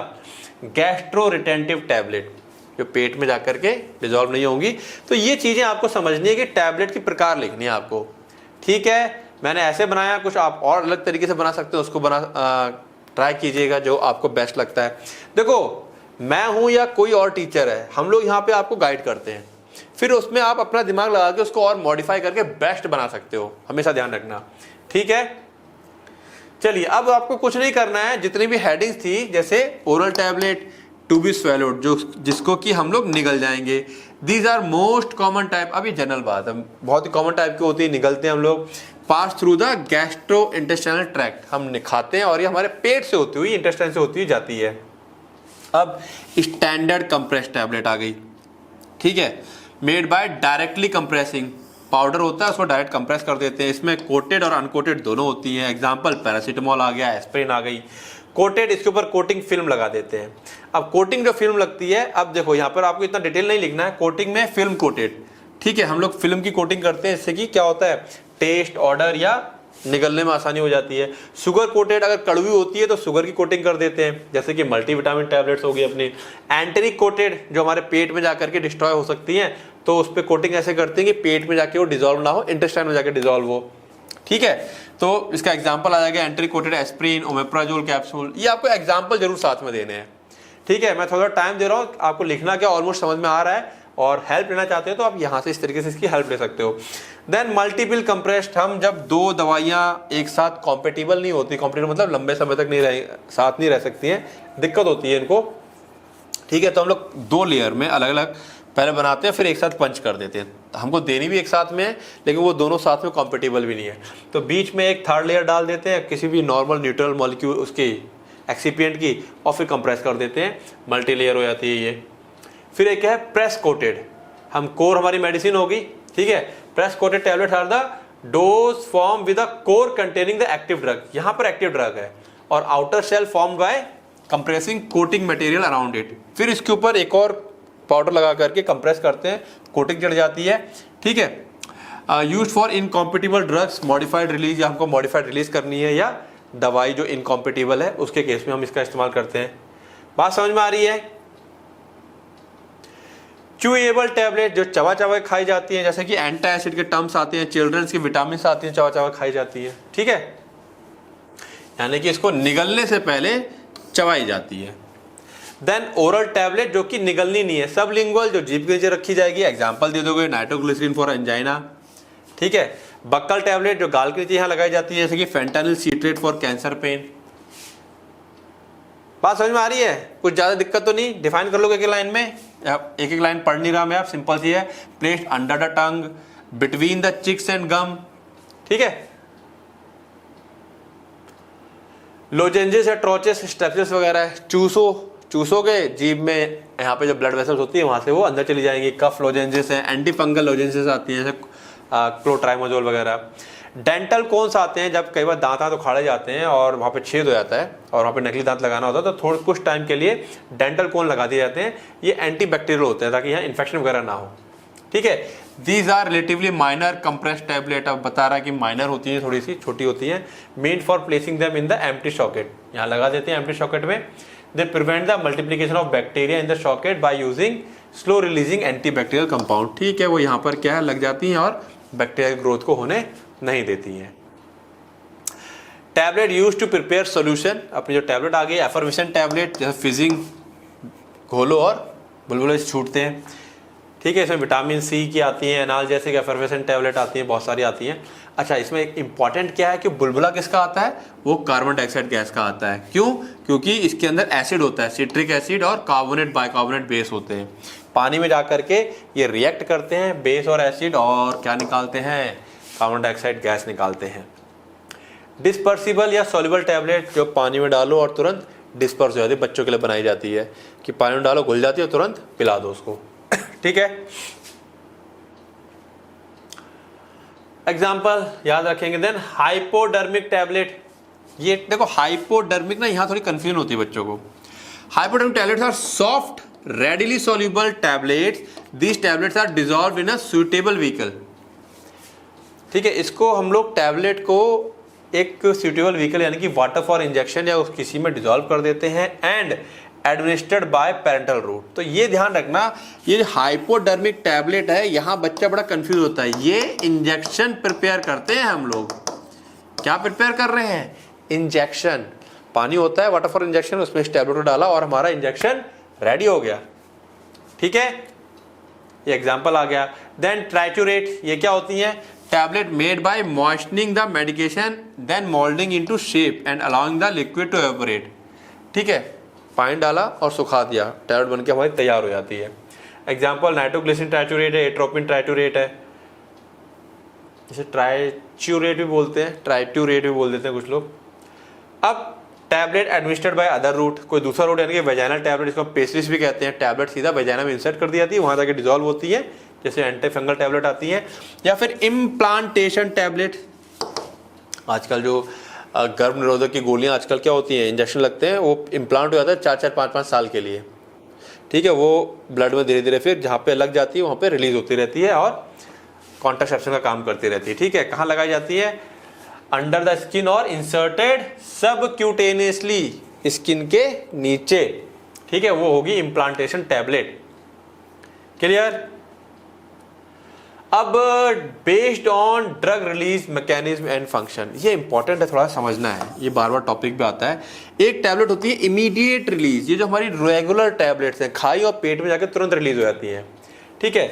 गैस्ट्रो रिटेंटिव टैबलेट, जो पेट में जाकर के डिजॉल्व नहीं होंगी। तो ये चीजें आपको समझनी है कि टैबलेट की प्रकार लिखनी है आपको। ठीक है, मैंने ऐसे बनाया, कुछ आप और अलग तरीके से बना सकते हो, उसको ट्राई कीजिएगा जो आपको बेस्ट लगता है। देखो, मैं हूं या कोई और टीचर है, हम लोग यहाँ पे आपको गाइड करते हैं, फिर उसमें आप अपना दिमाग लगा के उसको और मॉडिफाई करके बेस्ट बना सकते हो, हमेशा ध्यान रखना। ठीक है, चलिए अब आपको कुछ नहीं करना है, जितनी भी हेडिंग्स थी जैसे oral tablet, to be swallowed, जो जिसको कि हम लोग निगल जाएंगे, these are most common type. अब ये जनरल बात है, बहुत ही कॉमन टाइप की होती है, निगलते हैं हम लोग। Pass through the gastro intestinal tract, हम खाते हैं और ये हमारे पेट से होती हुई, इंटेस्टाइन से होती हुई जाती है। अब स्टैंडर्ड कंप्रेस टैबलेट आ गई। ठीक है, made by directly compressing, powder होता है उसको डायरेक्ट कंप्रेस कर देते हैं। इसमें कोटेड और अनकोटेड दोनों होती हैं। एग्जांपल पैरासीटामोल आ गया, एस्प्रिन आ गई। कोटेड, इसके ऊपर कोटिंग फिल्म लगा देते हैं। अब कोटिंग जो फिल्म लगती है, अब देखो यहाँ पर आपको इतना डिटेल नहीं लिखना है, कोटिंग में फिल्म कोटेड। ठीक है, हम लोग फिल्म की कोटिंग करते हैं, इससे कि क्या होता है, टेस्ट, ऑर्डर या निगलने में आसानी हो जाती है। शुगर कोटेड, अगर कड़वी होती है तो शुगर की कोटिंग कर देते हैं, जैसे कि मल्टीविटामिन टैबलेट्स हो गई अपनी। एंटेरिक कोटेड, जो हमारे पेट में जाकर के डिस्ट्रॉय हो सकती हैं, तो उस पर कोटिंग ऐसे करते हैं कि पेट में जाके वो डिजोल्व ना हो, इंटेस्टाइन में जाके डिजोल्व हो। ठीक है, तो इसका एग्जांपल आ जाएगा entry coated aspirin, omeprazole capsule. ये आपको एग्जांपल जरूर साथ में देने हैं। ठीक है, मैं थोड़ा टाइम दे रहा हूँ, आपको लिखना क्या ऑलमोस्ट समझ में आ रहा है, और हेल्प लेना चाहते हो तो आप यहाँ से इस तरीके से इसकी हेल्प ले सकते हो। देन मल्टीपल कंप्रेस्ड, हम जब दो दवाइयाँ एक साथ कॉम्पेटिबल नहीं होती, कॉम्पेटिबल मतलब लंबे समय तक साथ नहीं रह सकती हैं, दिक्कत होती है इनको। ठीक है, तो हम लोग 2 लेयर में अलग अलग पहले बनाते हैं, फिर एक साथ पंच कर देते हैं। हमको देनी भी एक साथ में है, लेकिन वो दोनों साथ में कॉम्पेटिबल भी नहीं है, तो बीच में एक थर्ड लेयर डाल देते हैं किसी भी नॉर्मल न्यूट्रल मॉलिक्यूल उसकी एक्सिपिएंट की, और फिर कंप्रेस कर देते हैं, मल्टी लेयर हो जाती है ये। फिर एक है प्रेस कोटेड, हम कोर हमारी मेडिसिन होगी। ठीक है, press coated tablet are the dose form with a core containing the active drug, यहाँ पर एक्टिव ड्रग है, और outer shell formed by compressing coating material around it. फिर इसके ऊपर एक और पाउडर लगा करके कंप्रेस करते हैं, कोटिंग चढ़ जाती है। ठीक है, used for incompatible drugs, modified release, या हमको मॉडिफाइड रिलीज करनी है, या दवाई जो इनकॉम्पिटिबल है उसके केस में हम इसका इस्तेमाल करते हैं। बात समझ में आ रही है? च्यूएबल टैबलेट, जो चबा चबा खाई जाती है, जैसे कि एंटी एसिड के टर्म्स आते हैं, चिल्ड्रंस की विटामिन आती हैं, चबा चबा खाई जाती है। ठीक है, यानी कि इसको निगलने से पहले चबाई जाती है। देन ओरल टैबलेट, जो कि निगलनी नहीं है, सबलिंगुअल, जो जीभ के नीचे रखी जाएगी। एग्जांपल दे दोगे, नाइट्रोग्लिसरीन फॉर एंजाइना। ठीक है, बक्कल टैबलेट, जो गाल के नीचे यहाँ लगाई जाती है, जैसे कि फेंटानिल सीट्रेट फॉर कैंसर पेन। बात समझ में आ रही है? कुछ ज्यादा दिक्कत तो नहीं? डिफाइन कर लोगे एक लाइन में, एक एक लाइन पढ़ नहीं रहा मैं, आप सिंपल सी है, placed under the tongue, between the cheeks and gum. ठीक है, लोजेंजेस या ट्रोचेस, स्ट्रेप्सिस वगैरह, चूसोगे जीभ में, यहाँ पे जो ब्लड वेसल्स होती है वहां से वो अंदर चली जाएंगी। कफ लोजेंजेस है, एंटी फंगल लोजेंजेस आती हैं, जैसे क्लोट्राइमोजोल वगैरह। डेंटल कोन्स आते हैं, जब कई बार दांत उखाड़े जाते हैं और वहाँ पे छेद हो जाता है और वहाँ पे नकली दांत लगाना होता है, तो थोड़ा कुछ टाइम के लिए डेंटल कोन लगा दिए जाते हैं। ये एंटी बैक्टीरियल होते हैं ताकि यहाँ इन्फेक्शन वगैरह ना हो। ठीक है, these are relatively minor compress tablet. अब बता रहा है कि माइनर होती है, थोड़ी सी छोटी होती है। Made for placing them in the empty socket, यहाँ लगा देते हैं एम्प्टी सॉकेट में। They prevent the multiplication of bacteria in the socket by using slow releasing antibacterial compound. ठीक है, वो यहाँ पर क्या है, लग जाती हैं और बैक्टीरिया ग्रोथ को होने नहीं देती हैं। Tablet use to prepare solution, अपनी जो टैबलेट आ गई एफर्वेसेंट टैबलेट, जैसे फिजिंग घोलो और बुलबुले छूटते हैं। ठीक है, इसमें विटामिन सी की आती है, एनाल जैसे कि एफर्वेसेंट टैबलेट आती हैं, बहुत सारी आती हैं। अच्छा, इसमें एक इंपॉर्टेंट क्या है कि बुलबुला किसका आता है, वो कार्बन डाइऑक्साइड गैस का आता है। क्यों? क्योंकि इसके अंदर एसिड होता है, सिट्रिक एसिड और कार्बोनेट बाइकार्बोनेट बेस होते हैं। पानी में जाकर के ये रिएक्ट करते हैं, बेस और एसिड, और क्या निकालते हैं, कार्बन डाइऑक्साइड गैस निकालते हैं। डिस्पर्सिबल या सॉल्युबल टैबलेट जो पानी में डालो और तुरंत डिस्पर्स हो जाती है, बच्चों के लिए बनाई जाती है कि पानी में डालो घुल जाती है, तुरंत पिला दो उसको। ठीक है, एग्जाम्पल याद रखेंगे। देन हाइपोडर्मिक टैबलेट, ये देखो हाइपोडर्मिक ना यहाँ थोड़ी कंफ्यूजन होती है बच्चों को। Hypodermic tablets are soft readily soluble tablets. These tablets are dissolved in a suitable vehicle. ठीक है, इसको हम लोग टैबलेट को एक suitable vehicle यानी कि वाटर फॉर इंजेक्शन या किसी में डिजोल्व कर देते हैं and administered by parenteral route. तो ये ध्यान रखना, ये हाइपोडर्मिक टैबलेट है, यहाँ बच्चा बड़ा कंफ्यूज होता है। ये इंजेक्शन प्रिपेयर करते हैं हम लोग। क्या प्रिपेयर कर रहे हैं? इंजेक्शन। पानी होता है वाटर फॉर इंजेक्शन, उसमें इस टैबलेट को डाला और हमारा इंजेक्शन रेडी हो गया। ठीक है, ये एग्जांपल आ गया। देन ट्राइट्यूरेट, ये क्या होती है? Tablet made by moistening the medication then moulding into shape and allowing the liquid to evaporate. ठीक है, पानी डाला और सुखा दिया, टैबलेट बनके हमारी तैयार हो जाती है। एग्जांपल नाइट्रोग्लिसरीन ट्राइट्यूरेट है, एट्रोपिन ट्राइट्यूरेट है, इसे ट्राइट्यूरेट भी बोलते हैं, ट्राइट्यूरेट भी बोल देते हैं कुछ लोग। अब tablet administered by other route, कोई दूसरा रूट यानी कि वेजाइनल टैबलेट, इसको पेस्टिस भी कहते हैं। टैबलेट सीधा वेजाइना में इंसर्ट कर दी जाती है, वहां जाके डिसॉल्व होती है, जैसे एंटी फंगल टैबलेट आती है। या फिर इम्प्लांटेशन टैबलेट, आजकल जो गर्भ निरोधक की गोलियां आजकल क्या होती हैं, इंजेक्शन लगते हैं, वो इम्प्लांट हो जाता है 4-4, 5-5 साल के लिए। ठीक है, वो ब्लड में धीरे धीरे फिर जहाँ पे लग जाती है वहाँ पे रिलीज होती रहती है और कॉन्ट्रासेप्शन का काम करती रहती है। ठीक है, कहाँ लगाई जाती है? अंडर द स्किन और इंसर्टेड सबक्यूटेनियसली, स्किन के नीचे। ठीक है, वो होगी इम्प्लांटेशन टैबलेट। क्लियर? अब based on drug release mechanism and function, ये इंपॉर्टेंट है, थोड़ा समझना है, ये बार बार टॉपिक पे आता है। एक टैबलेट होती है इमीडिएट रिलीज, ये जो हमारी रेगुलर टैबलेट्स हैं, खाई और पेट में जाके तुरंत रिलीज हो जाती है। ठीक है,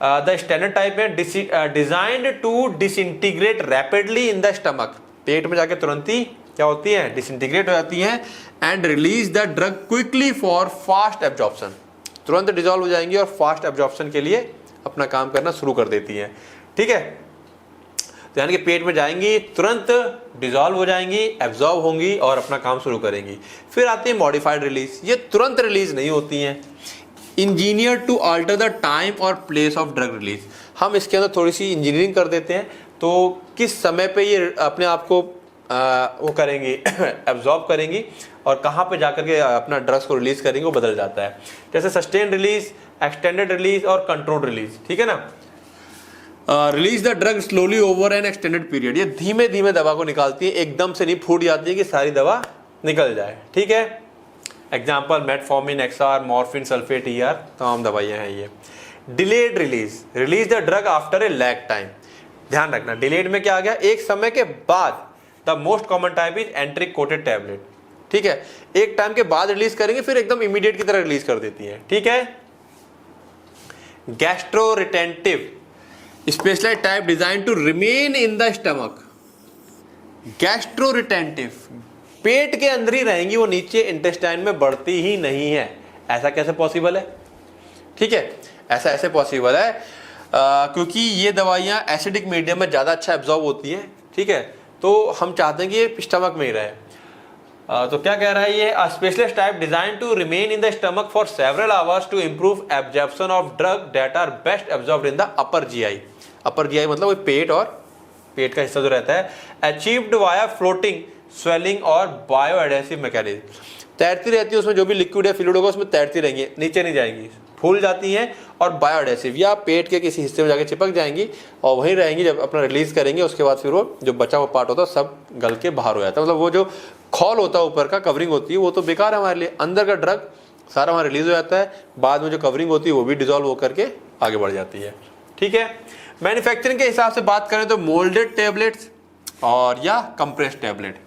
द स्टैंडर्ड टाइप है designed to disintegrate rapidly in the stomach, पेट में जाके तुरंत ही क्या होती है? डिसइंटीग्रेट हो जाती है and release the drug quickly for fast absorption, तुरंत डिजॉल्व हो जाएंगी और फास्ट एब्जॉर्प्शन के लिए अपना काम करना शुरू कर देती है। ठीक है, तो यानी कि पेट में जाएंगी, तुरंत डिजॉल्व हो जाएंगी, एब्जॉर्ब होंगी और अपना काम शुरू करेंगी। फिर आती है मॉडिफाइड रिलीज, ये तुरंत रिलीज नहीं होती हैं, engineer to alter the time और प्लेस ऑफ ड्रग रिलीज। हम इसके अंदर थोड़ी सी इंजीनियरिंग कर देते हैं, तो किस समय पे ये अपने आप को वो करेंगी एब्जॉर्ब करेंगी और कहाँ पे जाकर के अपना ड्रग्स को रिलीज करेंगे वो बदल जाता है। जैसे सस्टेन रिलीज, एक्सटेंडेड रिलीज और कंट्रोल्ड रिलीज। ठीक है ना, release the drug slowly over N extended period, ये धीमे धीमे दवा को निकालती है, एकदम से नहीं फूट जाती है कि सारी दवा निकल जाए। ठीक है, example metformin, XR, morphine, sulphate, ER, तमाम दवाइयाँ हैं ये। Delayed release, release the drug after a lag time. ध्यान रखना, डिलेड में क्या आ गया? एक समय के बाद। The most common type is एंट्रिक coated tablet. ठीक है, एक टाइम के बाद रिलीज करेंगे, फिर एकदम इमीडिएट की तरह रिलीज कर देती है। ठीक है, gastro retentive, specialised type design to remain in the stomach. Gastro retentive, पेट के अंदर ही रहेंगी, वो नीचे इंटेस्टाइन में बढ़ती ही नहीं है। ऐसा कैसे पॉसिबल है? ठीक है, ऐसा ऐसे पॉसिबल है क्योंकि ये दवाइयाँ एसिडिक मीडियम में ज़्यादा अच्छा एब्जॉर्ब होती हैं। ठीक है, तो हम चाहते हैं कि ये स्टमक में ही रहे। तो क्या कह रहा है ये? A specialist type design to remain in the stomach for several hours to improve absorption of drug that are best absorbed in the upper GI। Upper GI मतलब वो पेट और पेट का हिस्सा जो रहता है। अचीव्ड वाया फ्लोटिंग, स्वेलिंग और bio adhesive mechanism, तैरती रहती है, उसमें जो भी लिक्विड या फ्लूइड होगा उसमें तैरती रहेंगी, नीचे नहीं जाएंगी, फूल जाती हैं और बायो एडेसिव या पेट के किसी हिस्से में जाके चिपक जाएंगी और वहीं रहेंगी। जब अपना रिलीज करेंगे उसके बाद फिर वो जो बचा हुआ पार्ट होता है सब गल के बाहर हो जाता है, मतलब वो जो खौल होता है ऊपर का, कवरिंग होती है, वो तो बेकार है हमारे लिए। अंदर का ड्रग सारा वहाँ रिलीज हो जाता है, बाद में जो कवरिंग होती है वो भी डिजॉल्व होकर के आगे बढ़ जाती है। ठीक है, मैन्युफैक्चरिंग के हिसाब से बात करें तो मोल्डेड टेबलेट्स और या कंप्रेस्ड टैबलेट,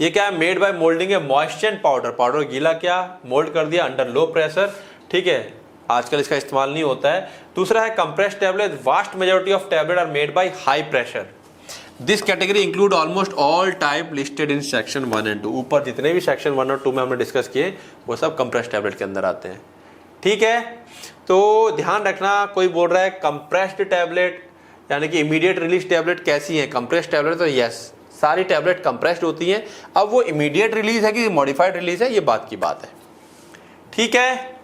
ये क्या है? Made by moulding A moisture powder, powder गीला क्या मोल्ड कर दिया अंडर लो प्रेशर। ठीक है, आजकल इसका इस्तेमाल नहीं होता है। दूसरा है compressed tablet, vast majority of tablet are made by high pressure. This category include almost all type listed in section 1 और 2। ऊपर जितने भी सेक्शन 1 और 2 में हमने डिस्कस किए वो सब कंप्रेस्ड टैबलेट के अंदर आते हैं। ठीक है, तो ध्यान रखना, कोई बोल रहा है कंप्रेस्ड टैबलेट यानी कि इमीडिएट रिलीज टैबलेट कैसी है, कंप्रेस्ड टैबलेट, तो यस सारी टैबलेट कंप्रेस्ड होती हैं। अब वो इमीडिएट रिलीज है कि मॉडिफाइड रिलीज है, ये बात की बात है। ठीक है,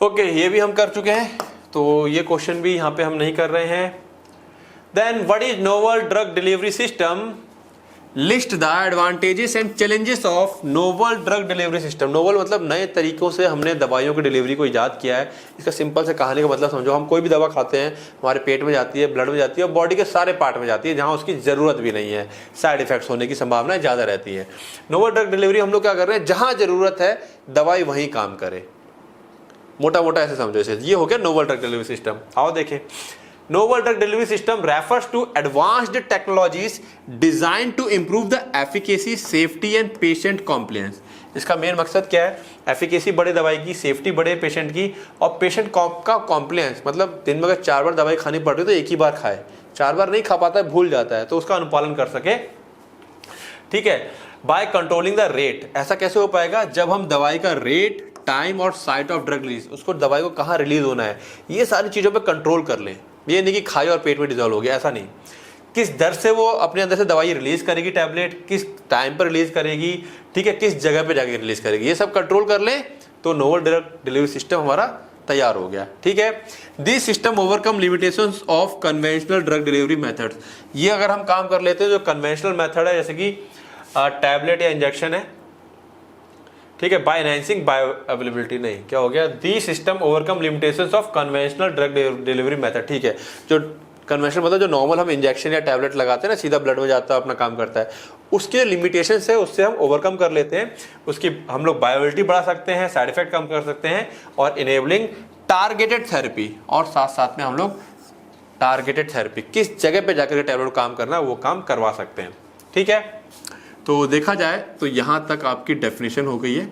ओके, ये भी हम कर चुके हैं, तो ये क्वेश्चन भी यहाँ पे हम नहीं कर रहे हैं। Then what is novel drug delivery system, list the advantages and challenges of novel drug delivery system. Novel मतलब नए तरीकों से हमने दवाइयों की डिलीवरी को इजाद किया है। इसका सिंपल से कहानी का मतलब समझो, हम कोई भी दवा खाते हैं, हमारे पेट में जाती है, ब्लड में जाती है और बॉडी के सारे पार्ट में जाती है जहां उसकी जरूरत भी नहीं है, साइड इफेक्ट्स होने की संभावना ज़्यादा रहती है। नोवल ड्रग डिलीवरी हम लोग क्या कर रहे हैं, जहां जरूरत है दवाई वहीं काम करे, मोटा मोटा ऐसे समझो इसे। ये हो गया नोवल ड्रग डिलीवरी सिस्टम। आओ देखें, novel drug delivery system refers to advanced technologies design to improve the efficacy, safety and patient compliance. इसका मेन मकसद क्या है, एफिकेसी बढ़े दवाई की, सेफ्टी बढ़े पेशेंट की, और पेशेंट का कॉम्प्लायंस, मतलब दिन में अगर 4 बार दवाई खानी पड़ रही है तो एक ही बार खाए, 4 बार नहीं खा पाता है, भूल जाता है, तो उसका अनुपालन कर सके। ठीक है, बाय कंट्रोलिंग द रेट। ऐसा कैसे हो पाएगा, जब हम दवाई का रेट, टाइम और साइट ऑफ ड्रग रिलीज, उसको दवाई को कहाँ रिलीज होना है, ये सारी चीज़ों पे कंट्रोल कर लें। ये नहीं कि खाई और पेट में डिजॉल्व हो गया, ऐसा नहीं। किस दर से वो अपने अंदर से दवाई रिलीज करेगी, टैबलेट किस टाइम पर रिलीज करेगी, ठीक है, किस जगह पे जाके रिलीज करेगी, ये सब कंट्रोल कर लें तो नोवल ड्रग डिलीवरी सिस्टम हमारा तैयार हो गया। ठीक है, this system overcome limitations of conventional drug delivery methods. ये अगर हम काम कर लेते हैं जो कन्वेंशनल मेथड है, जैसे कि टैबलेट या इंजेक्शन है, ठीक है, बाय एनहांसिंग बायो अवेलेबिलिटी, नहीं, क्या हो गया, the system overcome limitations of conventional drug delivery method. ठीक है, जो कन्वेंशनल मतलब जो नॉर्मल हम इंजेक्शन या टैबलेट लगाते हैं ना, सीधा ब्लड में जाता है, अपना काम करता है, उसके लिमिटेशंस है, उससे हम ओवरकम कर लेते हैं। उसकी हम लोग बायोअवेलेबिलिटी बढ़ा सकते हैं, साइड इफेक्ट कम कर सकते हैं, और इनेबलिंग टारगेटेड थेरेपी, और साथ साथ में हम लोग टारगेटेड थेरेपी, किस जगह पे जाकर टैबलेट काम करना है वो काम करवा सकते हैं। ठीक है, तो देखा जाए तो यहां तक आपकी डेफिनेशन हो गई है।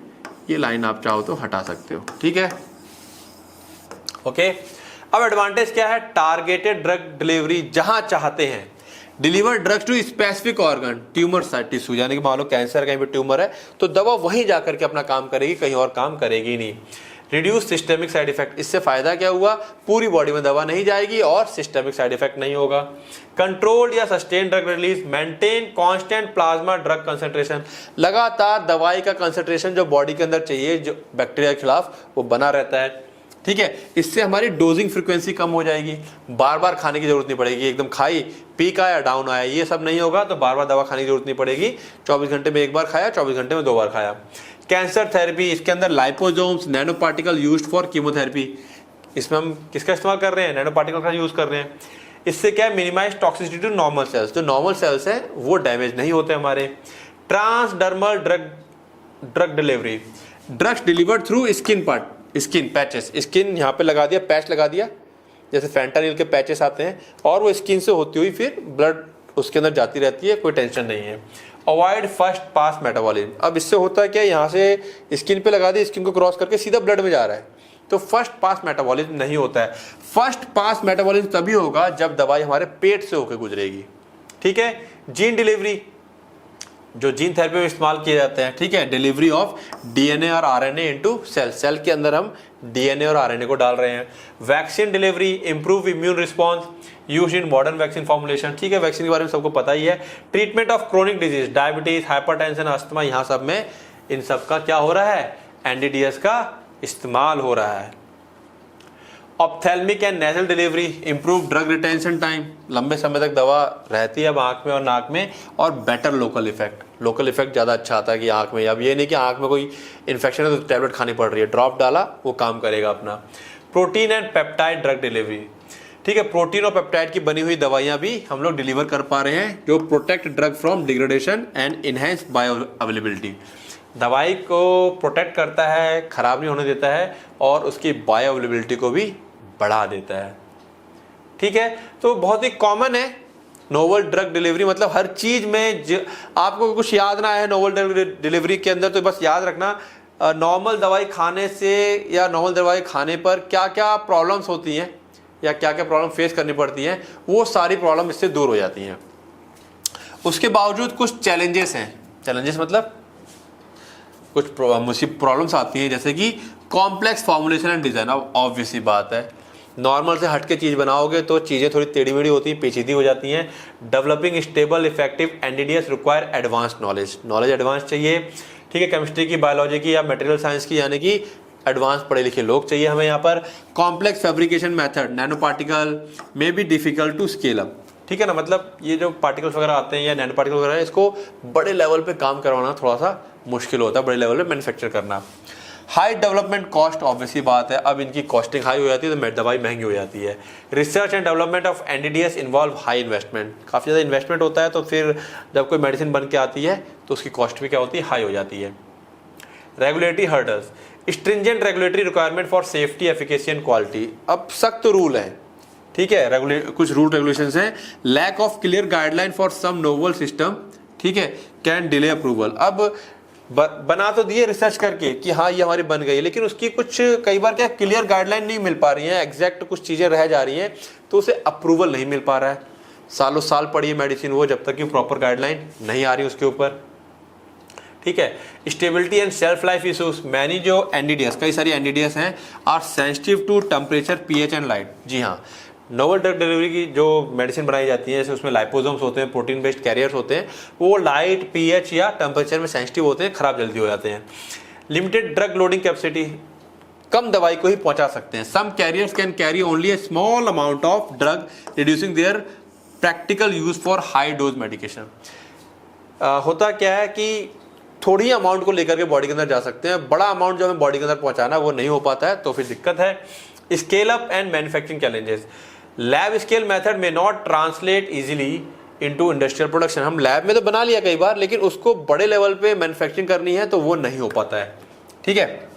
ये लाइन आप चाहो तो हटा सकते हो। ठीक है, ओके। अब एडवांटेज क्या है, टारगेटेड ड्रग डिलीवरी, जहां चाहते हैं deliver drugs to specific organ, tumour site tissue, यानी कि मान लो कैंसर कहीं पे ट्यूमर है तो दवा वहीं जाकर के अपना काम करेगी, कहीं और काम करेगी नहीं। रिड्यूस सिस्टेमिक साइड इफेक्ट, इससे फायदा क्या हुआ, पूरी बॉडी में दवा नहीं जाएगी और सिस्टेमिक साइड इफेक्ट नहीं होगा। कंट्रोल्ड या sustain drug release, maintain constant plasma drug concentration, लगातार दवाई का कंसंट्रेशन जो बॉडी के अंदर चाहिए जो बैक्टीरिया के खिलाफ, वो बना रहता है। ठीक है, इससे हमारी डोजिंग फ्रीक्वेंसी कम हो जाएगी, बार बार खाने की जरूरत नहीं पड़ेगी, एकदम खाई पीक आया डाउन आया ये सब नहीं होगा, तो बार बार दवा खाने की जरूरत नहीं पड़ेगी, 24 घंटे में एक बार खाया, 24 घंटे में 2 बार खाया। कैंसर थेरेपी, इसके अंदर liposomes, nano particle used for chemotherapy, इसमें हम किसका इस्तेमाल कर रहे हैं, नैनो पार्टिकल का यूज कर रहे हैं। इससे क्या है, minimise toxicity to normal cells, जो नॉर्मल सेल्स हैं वो डैमेज नहीं होते हमारे। Transdermal drug delivery, drugs delivered through skin part, skin patches, skin यहाँ पे लगा दिया, पैच लगा दिया, जैसे फैंटानिल के पैचेस आते हैं, और वो स्किन से होती हुई फिर ब्लड उसके अंदर जाती रहती है, कोई टेंशन नहीं है। अवॉइड फर्स्ट पास मेटाबॉलिज्म, अब इससे होता है क्या, यहाँ से स्किन पे लगा दी, स्किन को क्रॉस करके सीधा ब्लड में जा रहा है, तो फर्स्ट पास मेटाबॉलिज्म नहीं होता है। फर्स्ट पास मेटाबॉलिज्म तभी होगा जब दवाई हमारे पेट से होकर गुजरेगी। ठीक है, जीन डिलीवरी, जो जीन थेरेपी में इस्तेमाल किए जाते हैं, ठीक है, डिलीवरी ऑफ डीएनए और आरएनए इनटू सेल, सेल के अंदर हम डीएनए और आरएनए को डाल रहे हैं। Vaccine delivery, improve immune response, use in modern vaccine formulation, ठीक है, वैक्सीन के बारे में सबको पता ही है। Treatment of chronic disease, diabetes, hypertension, asthma, यहाँ सब में इन सब का क्या हो रहा है, एनडीडीएस का इस्तेमाल हो रहा है। Ophthalmic and nasal delivery, improve drug retention time, लंबे समय तक दवा रहती है अब आंख में और नाक में, और better local effect, local effect ज़्यादा अच्छा आता है कि आंख में, अब ये नहीं कि आंख में कोई इन्फेक्शन है तो टैबलेट खानी पड़ रही है, ड्रॉप डाला वो काम करेगा अपना। Protein and peptide drug delivery, ठीक है, प्रोटीन और पेप्टाइड की बनी हुई दवाइयाँ भी हम लोग डिलीवर कर पा रहे हैं, जो protect drug from degradation and enhance bio availability, दवाई को प्रोटेक्ट करता है, खराब नहीं होने देता है, और उसकी बायो अवेलेबिलिटी को भी बढ़ा देता है। ठीक है, तो बहुत ही कॉमन है नोवल ड्रग डिलीवरी, मतलब हर चीज में आपको कुछ याद ना आए नोवल ड्रग डिलीवरी के अंदर, तो बस याद रखना नॉर्मल दवाई खाने से या नॉर्मल दवाई खाने पर क्या क्या प्रॉब्लम्स होती हैं या क्या क्या प्रॉब्लम फेस करनी पड़ती हैं, वो सारी प्रॉब्लम इससे दूर हो जाती हैं। उसके बावजूद कुछ चैलेंजेस हैं, चैलेंजेस मतलब कुछ प्रॉब्लम्स आती हैं, जैसे कि कॉम्प्लेक्स फॉर्मुलेशन एंड डिजाइन। अब ऑब्वियस ही बात है, नॉर्मल से हट के चीज़ बनाओगे तो चीज़ें थोड़ी टेढ़ी मेढ़ी होती हैं, पेचीदी हो जाती हैं। Developing stable effective NDDS require advance knowledge advance चाहिए, ठीक है। केमिस्ट्री की, बायोलॉजी की या मटेरियल साइंस की, यानी कि एडवांस पढ़े लिखे लोग चाहिए हमें यहाँ पर। Complex fabrication method, nano particle may be difficult to scale up, ठीक है ना। मतलब ये जो पार्टिकल्स वगैरह आते हैं या नैनो पार्टिकल वगैरह, इसको बड़े लेवल पे काम करवाना थोड़ा सा मुश्किल होता है, बड़े लेवल पे मैन्युफैक्चर करना। हाई डेवलपमेंट कॉस्ट, ऑब्वियसली बात है, अब इनकी कॉस्टिंग हाई हो जाती है तो दवाई महंगी हो जाती है। Research and development of NDDS involve high investment, काफ़ी ज़्यादा इन्वेस्टमेंट होता है, तो फिर जब कोई मेडिसिन बन के आती है तो उसकी कॉस्ट भी क्या होती है, हाई हो जाती है। Regulatory hurdles, stringent regulatory requirement for safety, efficacy and quality, अब सख्त रूल है, ठीक है। कुछ रूल रेगुलेशंस हैं। Lack of clear guideline for some novel system, ठीक है, कैन डिले अप्रूवल। अब बना तो दिए रिसर्च करके कि हाँ ये हमारी बन गई, लेकिन उसकी कुछ कई बार क्या क्लियर गाइडलाइन नहीं मिल पा रही है, एग्जैक्ट कुछ चीज़ें रह जा रही हैं, तो उसे अप्रूवल नहीं मिल पा रहा है। सालों साल पड़ी है मेडिसिन वो, जब तक कि प्रॉपर गाइडलाइन नहीं आ रही उसके ऊपर, ठीक है। Stability and shelf life issues, many जो एनडीडीएस, कई सारी एनडीडीएस हैं, are sensitive to temperature, pH and light. जी हाँ, नोवल ड्रग डिलीवरी की जो मेडिसिन बनाई जाती है, जैसे उसमें लाइपोसोम्स होते हैं, प्रोटीन बेस्ड कैरियर्स होते हैं, वो लाइट, पीएच या टेम्परेचर में सेंसिटिव होते हैं, खराब जल्दी हो जाते हैं। लिमिटेड ड्रग लोडिंग कैपेसिटी, कम दवाई को ही पहुंचा सकते हैं। Some carriers can carry only a small amount of drug, reducing their practical use for high dose medication. होता क्या है कि थोड़ी अमाउंट को लेकर के बॉडी के अंदर जा सकते हैं, बड़ा अमाउंट जो हमें बॉडी के अंदर पहुंचाना वो नहीं हो पाता है, तो फिर दिक्कत है। Scale up and manufacturing challenges, lab scale method में not translate easily into industrial production. हम लैब में तो बना लिया कई बार, लेकिन उसको बड़े लेवल पे मैन्युफैक्चरिंग करनी है तो वो नहीं हो पाता है, ठीक है।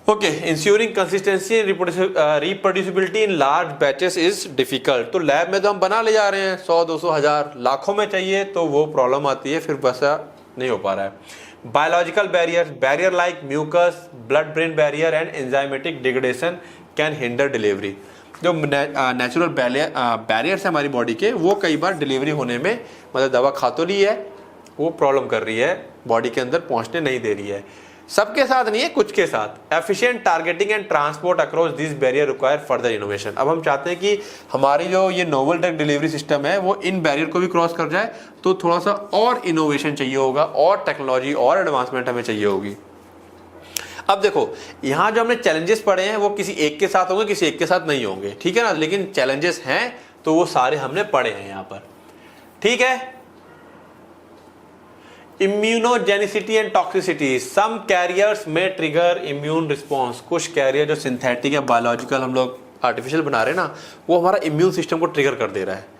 Okay, ensuring consistency reproducibility in large batches is difficult. तो लैब में तो हम बना ले जा रहे हैं, 100, 200, 1000, लाखों में चाहिए, तो वो प्रॉब्लम आती है, फिर वैसा नहीं हो पा रहा है। Biological barrier like mucus, blood brain barrier and enzymatic degradation can hinder delivery. जो नेचुरल बैरियर्स है हमारी बॉडी के, वो कई बार डिलीवरी होने में, मतलब दवा खा तो ली है, वो प्रॉब्लम कर रही है, बॉडी के अंदर पहुंचने नहीं दे रही है। सबके साथ नहीं है, कुछ के साथ। Efficient targeting and transport across this barrier require further innovation. अब हम चाहते हैं कि हमारी जो ये नोवल ड्रग डिलीवरी सिस्टम है वो इन बैरियर को भी क्रॉस कर जाए, तो थोड़ा सा और इनोवेशन चाहिए होगा, और टेक्नोलॉजी और एडवांसमेंट हमें चाहिए होगी। अब देखो, यहाँ जो हमने चैलेंजेस पढ़े हैं वो किसी एक के साथ होंगे, किसी एक के साथ नहीं होंगे, ठीक है ना, लेकिन चैलेंजेस हैं तो वो सारे हमने पढ़े हैं यहाँ पर, ठीक है। Immunogenicity and toxicity, some carriers may trigger immune response. कुछ कैरियर जो सिंथेटिक या बायोलॉजिकल हम लोग आर्टिफिशियल बना रहे हैं ना, वो हमारा इम्यून सिस्टम को ट्रिगर कर दे रहा है,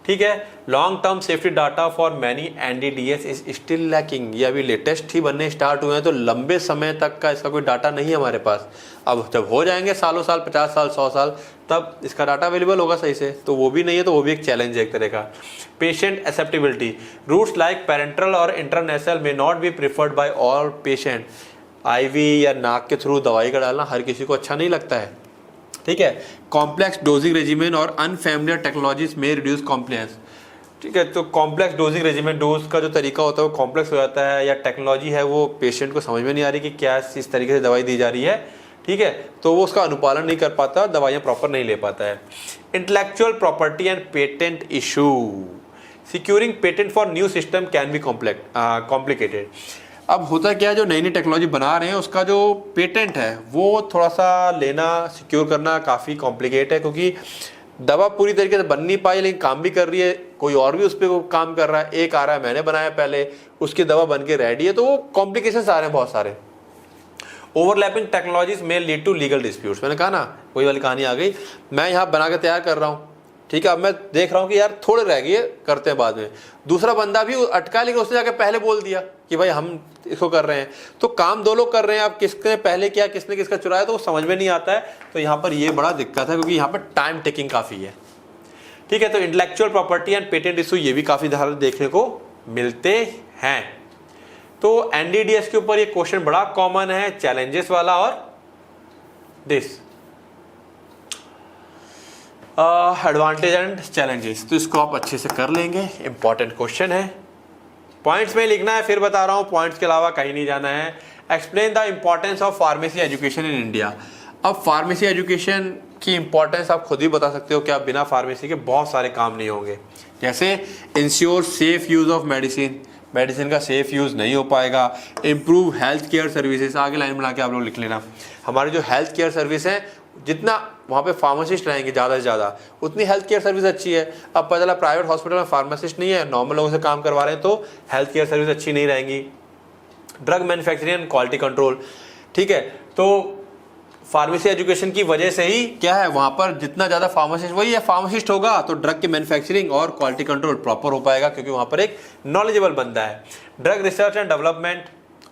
ठीक है। Long term safety data for many NDDS is still lacking. ये अभी लेटेस्ट ही बनने स्टार्ट हुए हैं, तो लंबे समय तक का इसका कोई डाटा नहीं है हमारे पास। अब जब हो जाएंगे सालों साल, 50 साल, 100 साल, तब इसका डाटा अवेलेबल होगा सही से, तो वो भी नहीं है, तो वो भी एक चैलेंज है एक तरह का। Patient acceptability, routes like parenteral और international may not be preferred by all patient. IV या नाक के थ्रू दवाई का डालना हर किसी को अच्छा नहीं लगता है, ठीक है। कॉम्प्लेक्स डोजिंग रेजिमेंट और अनफेमिलियर टेक्नोलॉजीज में रिड्यूस कॉम्प्लायंस, ठीक है। तो कॉम्प्लेक्स डोजिंग रेजिमेंट, डोज का जो तरीका होता है वो कॉम्प्लेक्स हो जाता है, या टेक्नोलॉजी है वो पेशेंट को समझ में नहीं आ रही कि क्या इस तरीके से दवाई दी जा रही है, ठीक है, तो वो उसका अनुपालन नहीं कर पाता, दवाइयाँ प्रॉपर नहीं ले पाता है। Intellectual property and patent issue, securing patent for new system can be complicated. अब होता क्या है, जो नई नई टेक्नोलॉजी बना रहे हैं उसका जो पेटेंट है वो थोड़ा सा लेना, सिक्योर करना काफ़ी कॉम्प्लिकेट है, क्योंकि दवा पूरी तरीके से बन नहीं पाई लेकिन काम भी कर रही है, कोई और भी उस पर काम कर रहा है, एक आ रहा है मैंने बनाया पहले, उसकी दवा बन के रेडी है, तो वो कॉम्प्लिकेशंस आ रहे हैं बहुत सारे। ओवरलैपिंग टेक्नोलॉजीज में लीड टू लीगल डिस्प्यूट्स। मैंने कहा ना, वही वाली कहानी आ गई, मैं यहाँ बना के तैयार कर रहा हूँ, ठीक है, अब मैं देख रहा हूँ कि यार थोड़े रह गए, करते हैं बाद में, दूसरा बंदा भी अटका, लेकिन उसने जाके पहले बोल दिया कि भाई हम इसको कर रहे हैं, तो काम दो लोग कर रहे हैं, अब किसने पहले किया, किसने किसका चुराया, तो वो समझ में नहीं आता है। तो यहाँ पर ये बड़ा दिक्कत है, क्योंकि यहाँ पर टाइम टेकिंग काफ़ी है, ठीक है। तो intellectual property and patent issue ये भी काफ़ी धारा देखने को मिलते हैं। तो एनडीडीएस के ऊपर ये क्वेश्चन बड़ा कॉमन है, चैलेंजेस वाला और दिस एडवांटेज एंड चैलेंजेस, तो इसको आप अच्छे से कर लेंगे, इंपॉर्टेंट क्वेश्चन है। पॉइंट्स में लिखना है, फिर बता रहा हूँ, पॉइंट्स के अलावा कहीं नहीं जाना है। Explain the importance of pharmacy education in India. अब फार्मेसी एजुकेशन की इंपॉर्टेंस आप खुद ही बता सकते हो कि आप बिना फार्मेसी के बहुत सारे काम नहीं होंगे। जैसे ensure safe use of medicine, medicine का सेफ यूज नहीं हो पाएगा। इम्प्रूव हेल्थ केयर सर्विसेज, आगे लाइन बना के आप लोग लिख लेना। हमारी जो हेल्थ केयर सर्विस है, जितना वहाँ पे फार्मासिस्ट रहेंगे ज़्यादा से ज़्यादा, उतनी हेल्थ केयर सर्विस अच्छी है। अब पता चला प्राइवेट हॉस्पिटल में फार्मासिस्ट नहीं है, नॉर्मल लोगों से काम करवा रहे हैं, तो हेल्थ केयर सर्विस अच्छी नहीं रहेंगी। Drug manufacturing and quality control, ठीक है, तो फार्मेसी एजुकेशन की वजह से ही क्या है, वहाँ पर जितना ज़्यादा फार्मासिस्ट, वही है फार्मासिस्ट होगा तो ड्रग की मैन्युफैक्चरिंग और क्वालिटी कंट्रोल प्रॉपर हो पाएगा, क्योंकि वहाँ पर एक नॉलेजेबल बंदा है। Drug research and development,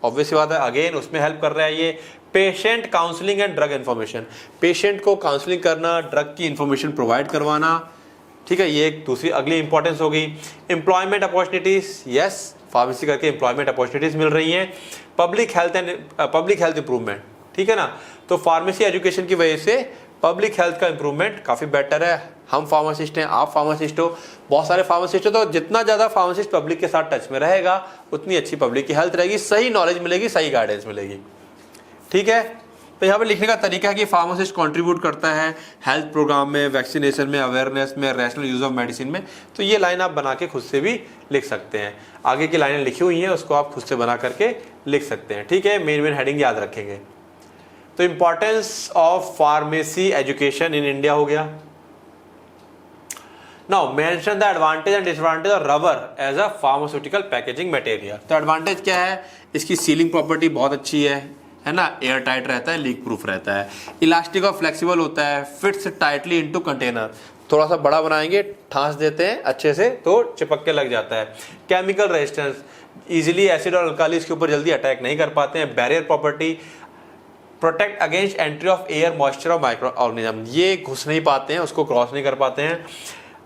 obvious बात है, अगेन उसमें हेल्प कर रहा है ये। Patient counselling and drug information, patient को काउंसलिंग करना, ड्रग की इन्फॉर्मेशन प्रोवाइड करवाना, ठीक है, ये एक दूसरी अगली इंपॉर्टेंस होगी। एम्प्लॉयमेंट अपॉर्चुनिटीज, यस, फार्मेसी करके एम्प्लॉयमेंट अपॉर्चुनिटीज मिल रही हैं। पब्लिक हेल्थ इंप्रूवमेंट, ठीक है ना, तो फार्मेसी एजुकेशन की वजह से पब्लिक हेल्थ का इंप्रूवमेंट काफ़ी बेटर है। हम फार्मासिस्ट हैं, आप फार्मासिस्ट हो, बहुत सारे फार्मासिस्ट हो, तो जितना ज़्यादा फार्मासिस्ट पब्लिक के साथ टच में रहेगा उतनी अच्छी पब्लिक की हेल्थ रहेगी, सही नॉलेज मिलेगी, सही गाइडेंस मिलेगी, ठीक है। तो यहाँ पे लिखने का तरीका है कि फार्मासिस्ट कंट्रीब्यूट करता है हेल्थ प्रोग्राम में, वैक्सीनेशन में, अवेयरनेस में, रैशनल यूज ऑफ मेडिसिन में। तो ये लाइन आप बना के खुद से भी लिख सकते हैं। आगे की लाइनें लिखी हुई हैं, उसको आप खुद से बना करके लिख सकते हैं, ठीक है। मेन हेडिंग याद रखेंगे। तो importance of pharmacy education in India हो गया। Now mention the advantage and disadvantage of rubber as a pharmaceutical packaging material. तो एडवांटेज क्या है, इसकी सीलिंग प्रॉपर्टी बहुत अच्छी है ना, एयर टाइट रहता है, लीक प्रूफ रहता है, इलास्टिक और फ्लेक्सिबल होता है, फिट्स टाइटली इनटू कंटेनर, थोड़ा सा बड़ा बनाएंगे, ठांस देते हैं अच्छे से तो चिपक के लग जाता है। केमिकल रेजिस्टेंस, इजीली एसिड और अल्काली इसके ऊपर जल्दी अटैक नहीं कर पाते हैं। Barrier property, protect against entry of air, moisture और माइक्रो ऑर्गेनिज्म, ये घुस नहीं पाते हैं, उसको क्रॉस नहीं कर पाते हैं।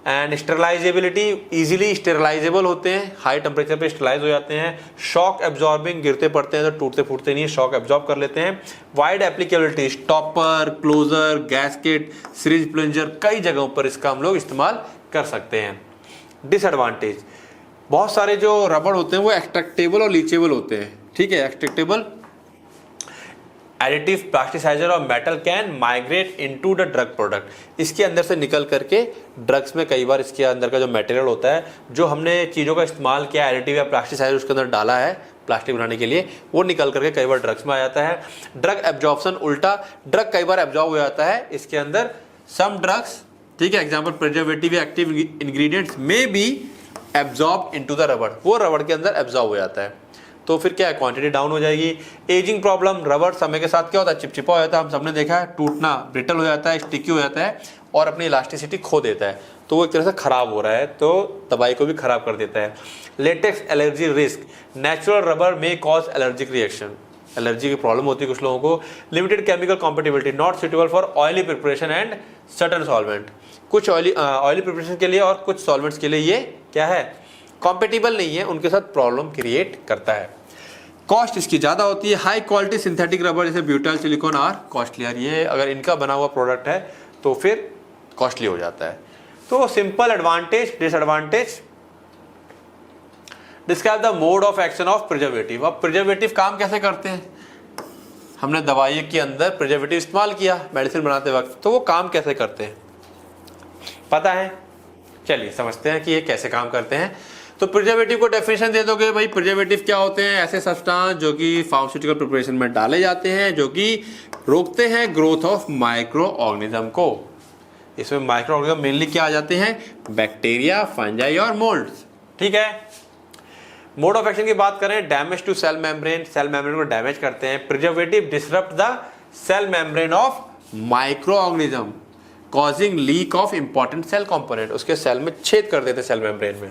एंड स्टेरलाइजेबिलिटी, इजीली स्टेरलाइजेबल होते हैं, हाई टेम्परेचर पे स्टेरलाइज हो जाते हैं। शॉक एब्जॉर्बिंग, गिरते पड़ते हैं तो टूटते फूटते नहीं है, शॉक एब्जॉर्ब कर लेते हैं। Wide applicability, stopper, closure, gasket, syringe plunger, कई जगहों पर इसका हम लोग इस्तेमाल कर सकते हैं। डिसएडवांटेज, बहुत सारे जो रबड़ होते हैं वो एक्सट्रैक्टेबल और लीचेबल होते हैं, ठीक है, एक्सट्रैक्टेबल, एडिटिव, प्लास्टिसाइजर और metal can migrate into the drug product, इसके अंदर से निकल करके ड्रग्स में कई बार इसके अंदर का जो मटेरियल होता है, जो हमने चीज़ों का इस्तेमाल किया, एडिटिव या प्लास्टिसाइजर उसके अंदर डाला है प्लास्टिक बनाने के लिए, वो निकल करके कई बार ड्रग्स में आ जाता है। ड्रग एब्जॉर्प्शन, उल्टा ड्रग कई बार एब्जॉर्ब हो जाता है इसके अंदर। सम ड्रग्स, ठीक है, एग्जाम्पल प्रिजर्वेटिव या एक्टिव इंग्रेडिएंट्स में बी एब्जॉर्ब इनटू द रबड़, वो रबड़ के अंदर एब्जॉर्ब हो जाता है, तो फिर क्या है, क्वांटिटी डाउन हो जाएगी। एजिंग प्रॉब्लम, रबर समय के साथ क्या होता है, चिपचिपा हो जाता है, हम सबने देखा है, टूटना, ब्रिटल हो जाता है, स्टिकी हो जाता है और अपनी इलास्टिसिटी खो देता है, तो वो एक तरह से खराब हो रहा है, तो दवाई को भी खराब कर देता है। Latex allergy risk, natural rubber में कॉज एलर्जिक रिएक्शन, एलर्जी की प्रॉब्लम होती है कुछ लोगों को। Limited chemical compatibility, not suitable for oily preparation and certain solvent, कुछ ऑयली प्रिपरेशन के लिए और कुछ सॉल्वेंट्स के लिए ये क्या है, कॉम्पेटिबल नहीं है, उनके साथ प्रॉब्लम क्रिएट करता है। कॉस्ट इसकी ज़्यादा होती है। हाई क्वालिटी सिंथेटिक रबर जैसे ब्यूटाइल सिलिकॉन आर कॉस्टली, यार ये अगर इनका बना हुआ प्रोडक्ट है तो फिर कॉस्टली हो जाता है। तो simple advantage, disadvantage. Describe the mode of action of preservative. अब प्रिजर्वेटिव काम कैसे करते हैं, हमने दवाई के अंदर प्रिजर्वेटिव इस्तेमाल किया मेडिसिन बनाते वक्त, तो वो काम कैसे करते हैं पता है, चलिए समझते हैं कि ये कैसे काम करते हैं। तो प्रिजर्वेटिव को डेफिनेशन दे दोगे भाई, प्रिजर्वेटिव क्या होते हैं, ऐसे सब्सटेंस जो कि फार्मास्यूटिकल प्रिपरेशन में डाले जाते हैं, जो कि रोकते हैं ग्रोथ ऑफ माइक्रो ऑर्गेनिज्म को। इसमें माइक्रो ऑर्गेनिज्म मेनली क्या आ जाते हैं, बैक्टीरिया, फंजाई और मोल्ड्स, ठीक है। मोड ऑफ एक्शन की बात करें, damage to cell membrane, cell membrane को डैमेज करते हैं। Preservative disrupt the cell membrane of micro organism, causing leak of important cell component, उसके सेल में छेद कर देते सेल मेम्ब्रेन में,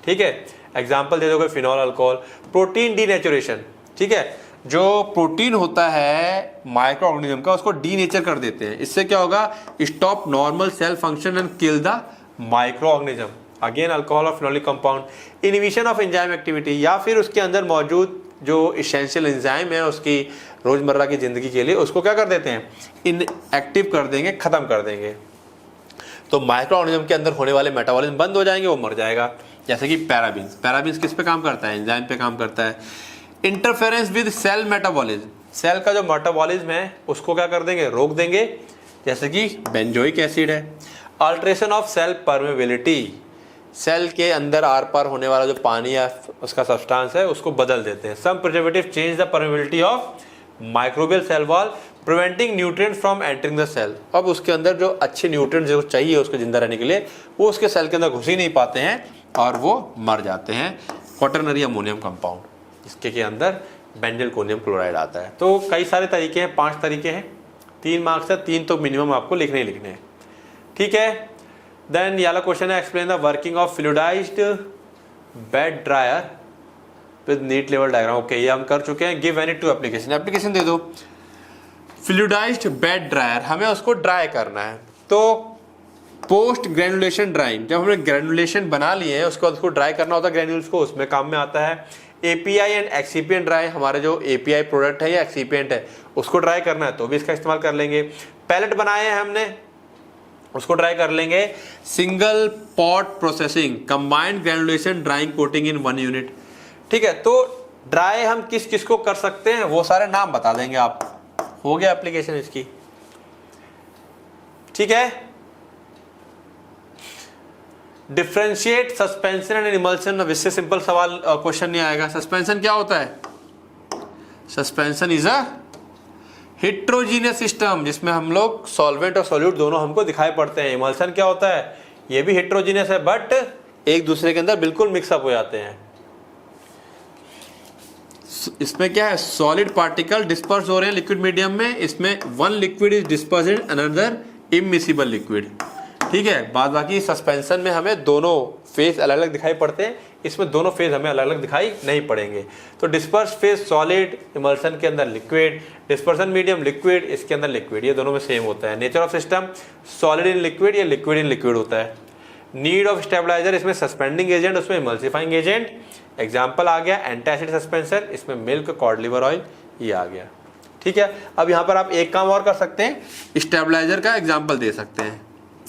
ठीक है। एग्जाम्पल दे दोगे, फिनॉल अल्कोहल। प्रोटीन डीनेचुरेशन, ठीक है, जो प्रोटीन होता है माइक्रो ऑर्गेनिज्म का उसको डीनेचर कर देते हैं, इससे क्या होगा, stop normal cell function and kill the microorganism. Again alcohol और phenolic compound. Inhibition of enzyme activity, या फिर उसके अंदर मौजूद जो इसेंशियल एंजाइम है उसकी रोजमर्रा की जिंदगी के लिए, उसको क्या कर देते हैं, इनएक्टिव कर देंगे, खत्म कर देंगे, तो माइक्रो ऑर्गेनिज्म के अंदर होने वाले मेटाबॉलिज्म बंद हो जाएंगे, वो मर जाएगा। जैसे कि पैराबीन्स, पैराबीन्स किस पे काम करता है, एंजाइम पे काम करता है। Interference with cell metabolism, cell का जो मेटाबॉलिज्म है उसको क्या कर देंगे, रोक देंगे। जैसे कि बेंजोइक एसिड है। Alteration of cell permeability, cell के अंदर आर पार होने वाला जो पानी या उसका सब्सटेंस है उसको बदल देते हैं। Some preservative change the permeability of microbial cell wall preventing nutrients from entering the cell. अब उसके अंदर जो अच्छे न्यूट्रिएंट्स जो चाहिए उसको जिंदा रहने के लिए वो उसके सेल के अंदर घुस ही नहीं पाते हैं और वो मर जाते हैं। क्वाटरनरी अमोनियम कंपाउंड, इसके के अंदर बेंजलकोनियम क्लोराइड आता है। तो कई सारे तरीके हैं, 5 तरीके हैं, 3 मार्क्स है, 3 तो मिनिमम आपको लिखने ही लिखने हैं। ठीक है, देन ये वाला क्वेश्चन है explain the working of fluidised bed dryer with neat level diagram. Okay, ये हम कर चुके हैं। गिव एनी 2 एप्लीकेशन, एप्लीकेशन दे दो। फ्लूइडाइज्ड बेड ड्रायर, हमें उसको ड्राई करना है। तो पोस्ट ग्रेनुलेशन ड्राइंग, जब हमने ग्रेनुलेशन बना लिए हैं उसके बाद उसको ड्राई करना होता है ग्रेन्यूल्स को, उसमें काम में आता है। एपीआई एंड एक्सीपिएंट ड्राई, हमारे जो एपीआई प्रोडक्ट है या एक्सीपिएंट है उसको ड्राई करना है तो भी इसका इस्तेमाल कर लेंगे। पैलेट बनाए हैं हमने, उसको ड्राई कर लेंगे। Single pot processing, combined granulation drying coating in 1 unit. ठीक है, तो ड्राई हम किस किस को कर सकते हैं वो सारे नाम बता देंगे आप। हो गया एप्लीकेशन इसकी। ठीक है, डिफरेंशिएट सस्पेंशन एंड इमल्शन। अब इससे सिंपल सवाल क्वेश्चन नहीं आएगा। सस्पेंशन क्या होता है? Suspension is a heterogeneous system जिसमें हम लोग सॉल्वेंट और सॉल्यूट दोनों हमको दिखाई पड़ते हैं। इमल्शन क्या होता है? ये भी हेट्रोजीनियस है बट एक दूसरे के अंदर बिल्कुल मिक्सअप हो जाते हैं। इसमें क्या है? सॉलिड पार्टिकल डिस्पर्स हो रहे हैं लिक्विड मीडियम में, इसमें one liquid is disperse in another immiscible liquid. ठीक है, बाद बाकी सस्पेंशन में हमें दोनों फेज अलग अलग दिखाई पड़ते हैं, इसमें दोनों फेज हमें अलग अलग दिखाई नहीं पड़ेंगे। तो डिस्पर्स फेज सॉलिड, इमल्शन के अंदर लिक्विड, डिस्पर्सन मीडियम लिक्विड, इसके अंदर लिक्विड, ये दोनों में सेम होता है। Nature of system solid in liquid या लिक्विड इन लिक्विड होता है। नीड ऑफ स्टेबलाइजर, इसमें सस्पेंडिंग एजेंट, उसमें इमल्सिफाइंग एजेंट। एग्जाम्पल आ गया एंटासिड सस्पेंसर, इसमें मिल्क, कॉड लिवर ऑयल, ये आ गया। ठीक है, अब यहाँ पर आप एक काम और कर सकते हैं, स्टेबलाइजर का एग्जाम्पल दे सकते हैं,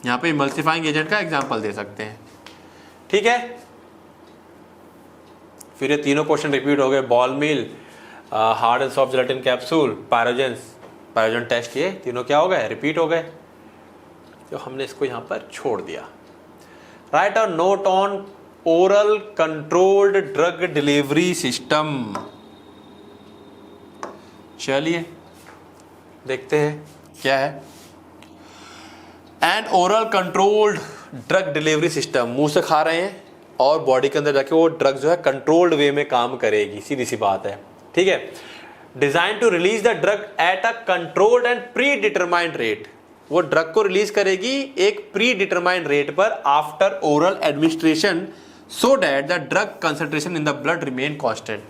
यहाँ पे इमल्सिफाइंग एजेंट का एग्जाम्पल दे सकते हैं। ठीक है, फिर ये तीनों क्वेश्चन रिपीट हो गए। Ball mill, hard and soft gelatin capsule, pyrogen test, ये तीनों क्या हो गए? रिपीट हो गए। तो हमने इसको यहाँ पर छोड़ दिया। Right a note on oral controlled drug delivery system. चलिए देखते हैं क्या है। And oral controlled drug delivery system, मुंह से खा रहे हैं और बॉडी के अंदर जाके वो ड्रग जो है कंट्रोल्ड वे में काम करेगी, सीधी सी बात है। ठीक है, design to release the drug at a controlled and predetermined rate, वो ड्रग को रिलीज करेगी एक प्री डिटरमाइंड रेट पर after oral administration so that the drug concentration in the blood remain constant.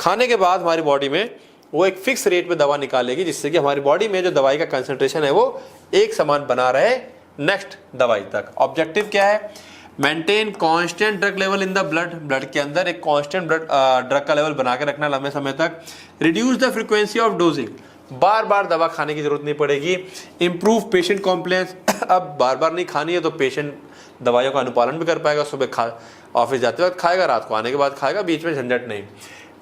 खाने के बाद हमारी बॉडी में वो एक फिक्स रेट में दवा निकालेगी जिससे कि हमारी बॉडी में जो दवाई का कंसंट्रेशन है वो एक समान बना रहे नेक्स्ट दवाई तक। ऑब्जेक्टिव क्या है? Maintain constant drug level in the blood, blood के अंदर एक कांस्टेंट ड्रग का लेवल बना के रखना लंबे समय तक। Reduce the frequency of dosing, बार बार दवा खाने की जरूरत नहीं पड़ेगी। इंप्रूव पेशेंट कॉम्प्लायंस, अब बार बार नहीं खानी है तो पेशेंट दवाइयों का अनुपालन भी कर पाएगा। सुबह ऑफिस जाते वक्त खाएगा, रात को आने के बाद खाएगा, बीच में झंझट नहीं।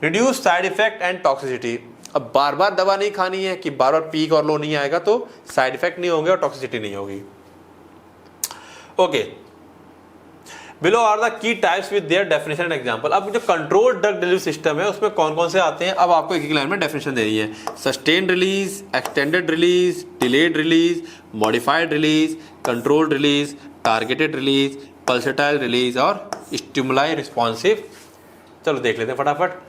Reduce side effect and toxicity, अब बार बार दवा नहीं खानी है कि बार बार पीक और लो नहीं आएगा तो साइड इफेक्ट नहीं होंगे और टॉक्सिसिटी नहीं होगी। Okay, below are the key types with their definition and example. अब जो कंट्रोल ड्रग डिलीवरी सिस्टम है उसमें कौन कौन से आते हैं, अब आपको एक एक लाइन में डेफिनेशन दे रही है। Sustained release, extended release, delayed release, modified release, controlled release, targeted release, pulsatile release और स्टिमुलाई रिस्पॉन्सिव। चलो देख लेते हैं फटाफट।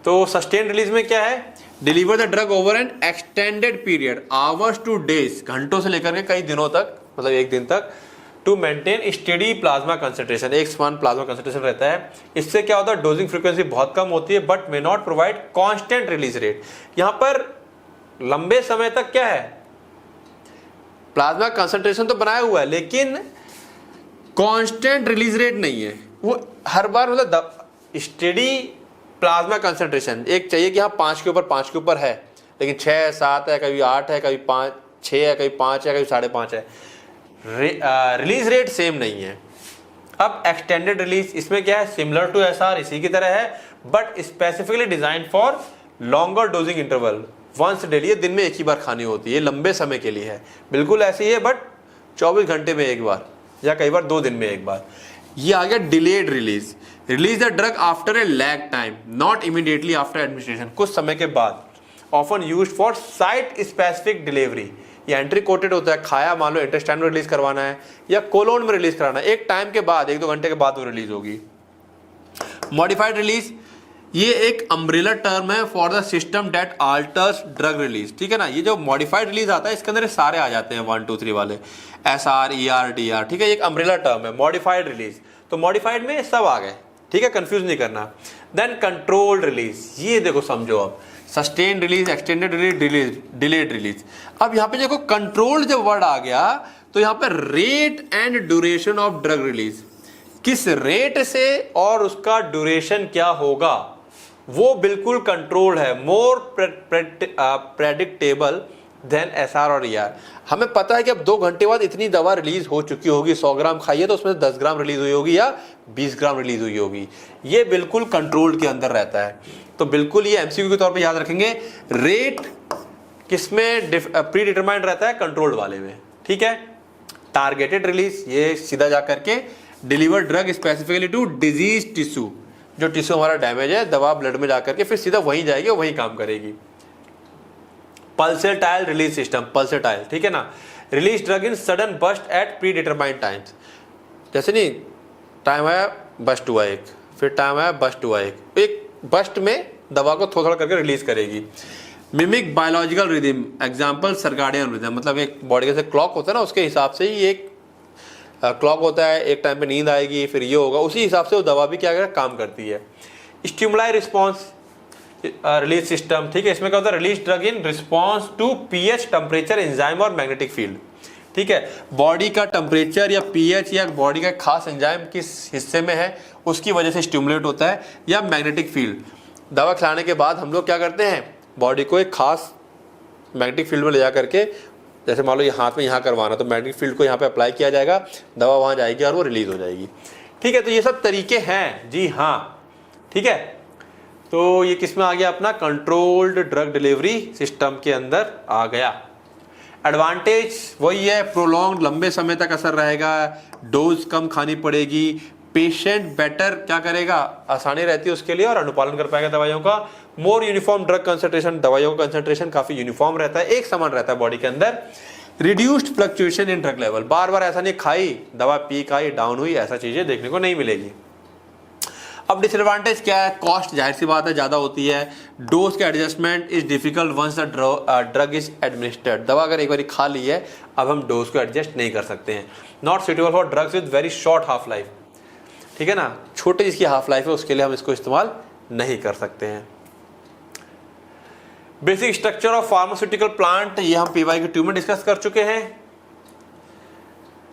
तो सस्टेन्ड रिलीज में क्या है? Deliver the drug over N extended period, hours two days, घंटों से लेकर के कई दिनों तक, मतलब एक दिन तक। To maintain steady plasma concentration, एक समान प्लाज्मा कंसंट्रेशन रहता है। इससे क्या होता है? डोजिंग फ्रीक्वेंसी बहुत कम होती है but may not provide constant release rate. यहां पर लंबे समय तक क्या है? प्लाज्मा कंसंट्रेशन तो बनाया हुआ है लेकिन कांस्टेंट रिलीज रेट नहीं है। वो हर बार मतलब स्टेडी प्लाज्मा कंसंट्रेशन एक चाहिए कि हाँ 5 के ऊपर है, लेकिन 6 7 है, कभी 8 है, कभी 5 6 है, कभी 5 है, कभी 5.5 है। रिलीज रेट सेम नहीं है। अब एक्सटेंडेड रिलीज, इसमें क्या है? सिमिलर टू एसआर, इसी की तरह है but specifically design for longer dosing interval. Once daily, ये दिन में एक ही बार खानी होती है, लंबे समय के लिए है, बिल्कुल ऐसी है, बट 24 घंटे में एक बार या कई बार 2 दिन में एक बार। ये आ गया delayed release, release the drug after a lag time, not immediately after administration, कुछ समय के बाद, often used for site specific delivery. ये एंट्री कोटेड होता है, खाया मान लो इंटेस्टाइन में रिलीज करवाना है या कोलोन में रिलीज कराना है, एक टाइम के बाद, 1-2 घंटे के बाद वो रिलीज होगी। मॉडिफाइड रिलीज, ये एक अम्ब्रेला टर्म है for the system that altars drug release, ठीक है ना। ये जो मॉडिफाइड रिलीज आता है इसके अंदर सारे आ जाते हैं 1, 2, 3 वाले, SR, ER, DR, ठीक है, एक अम्ब्रेला टर्म है मॉडिफाइड रिलीज, तो मॉडिफाइड में सब आ गए, ठीक है, कंफ्यूज नहीं करना। देन कंट्रोल्ड रिलीज, ये देखो समझो अब, sustain release, extended release, delayed release. अब यहाँ पे देखो कंट्रोल्ड जब वर्ड आ गया तो यहाँ पे rate and duration of drug release, किस रेट से और उसका ड्यूरेशन क्या होगा वो बिल्कुल कंट्रोल है, मोर प्रेडिक्टेबल देन SR और ER। हमें पता है कि अब 2 घंटे बाद इतनी दवा रिलीज हो चुकी होगी, 100 ग्राम खाइए तो उसमें 10 ग्राम रिलीज हुई होगी या 20 ग्राम रिलीज हुई होगी, ये बिल्कुल कंट्रोल के अंदर रहता है। तो बिल्कुल ये MCQ के तौर पे याद रखेंगे, रेट किसमें प्री डिटरमाइंड रहता है, कंट्रोल्ड वाले में, ठीक है। टारगेटेड रिलीज, ये सीधा जा करके deliver drug specifically to disease tissue, जो टिश्यू हमारा डैमेज है, दवा ब्लड में जाकर के फिर सीधा वहीं जाएगी, वहीं काम करेगी। पल्सेटाइल रिलीज सिस्टम, पल्सेटाइल, ठीक है ना, release drug in sudden burst at predetermined times, जैसे नहीं टाइम आया बस्ट हुआ एक, फिर टाइम आया बस्ट हुआ एक बस्ट में दवा को थोड़ा थोड़ा करके रिलीज करेगी। Mimic biological rhythm, example circadian rhythm, मतलब एक बॉडी का क्लॉक होता है ना, उसके हिसाब से ही एक क्लॉक होता है, एक टाइम पे नींद आएगी, फिर ये होगा, उसी हिसाब से वो दवा भी क्या काम करती है। स्टिमुलाई रिस्पॉन्स रिलीज सिस्टम, ठीक है, इसमें क्या होता है, release drug in response to pH, temperature, enzyme और मैग्नेटिक फील्ड, ठीक है, बॉडी का टेम्परेचर या pH या बॉडी का खास एंजाइम किस हिस्से में है उसकी वजह से स्टिमुलेट होता है, या मैग्नेटिक फील्ड। दवा खिलाने के बाद हम लोग क्या करते हैं, बॉडी को एक खास मैग्नेटिक फील्ड में ले जा करके, जैसे मान लो ये हाथ में यहाँ करवाना, तो मैग्नेटिक फील्ड को यहाँ पे अप्लाई किया जाएगा, दवा वहाँ जाएगी और वो रिलीज हो जाएगी, ठीक है। तो ये सब तरीके हैं जी, हाँ, ठीक है। तो ये किस में आ गया अपना, कंट्रोल्ड ड्रग डिलीवरी सिस्टम के अंदर आ गया। एडवांटेज वही है, प्रोलॉन्ग, लंबे समय तक असर रहेगा, डोज कम खानी पड़ेगी, पेशेंट बेटर क्या करेगा, आसानी रहती है उसके लिए और अनुपालन कर पाएगा दवाइयों का। मोर यूनिफॉर्म ड्रग कंसंट्रेशन, दवाइयों का कंसंट्रेशन काफी यूनिफॉर्म रहता है, एक समान रहता है बॉडी के अंदर। Reduced fluctuation in drug level, बार बार ऐसा नहीं खाई दवा पीक आई डाउन हुई, ऐसा चीजें देखने को नहीं मिलेगी। अब डिसएडवांटेज क्या है, कॉस्ट जाहिर सी बात है ज्यादा होती है, डोज का adjustment is difficult once the drug is administered, दवा अगर एक बार खा ली है अब हम डोज को एडजस्ट नहीं कर सकते हैं। Not suitable for drugs with very short half life, ठीक है ना, छोटे जिसकी हाफ लाइफ है उसके लिए हम इसको इस्तेमाल नहीं कर सकते हैं। Basic structure of pharmaceutical plant, ये हम PYQ में डिस्कस कर चुके हैं।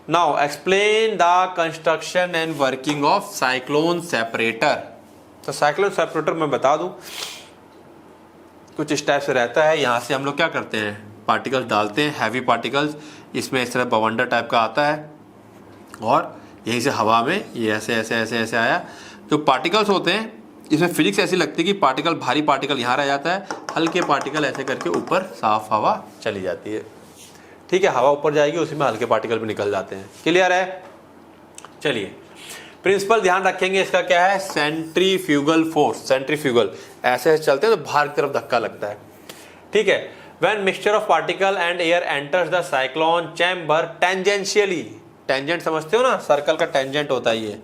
Now explain the construction and working of cyclone separator. तो साइक्लोन सेपरेटर मैं बता दूं, कुछ इस टाइप से रहता है, यहां से हम लोग क्या करते हैं, पार्टिकल्स डालते हैं, हैवी पार्टिकल्स, इसमें इस तरह बवंडर टाइप का आता है और यहीं से हवा में ये ऐसे ऐसे ऐसे ऐसे आया। जो पार्टिकल्स होते हैं इसमें फिजिक्स ऐसी लगती है कि पार्टिकल, भारी पार्टिकल यहाँ रह जाता है, हल्के पार्टिकल ऐसे करके ऊपर साफ हवा चली जाती है, ठीक है, हवा ऊपर जाएगी उसी में हल्के पार्टिकल भी निकल जाते हैं। क्लियर है, चलिए प्रिंसिपल ध्यान रखेंगे इसका क्या है, सेंट्रीफ्यूगल फोर्स, सेंट्रीफ्यूगल ऐसे चलते हैं तो बाहर की तरफ धक्का लगता है, ठीक है। When mixture of particle and air enters the cyclone chamber tangentially, tangent समझते हो ना, सर्कल का टेंजेंट होता है ये,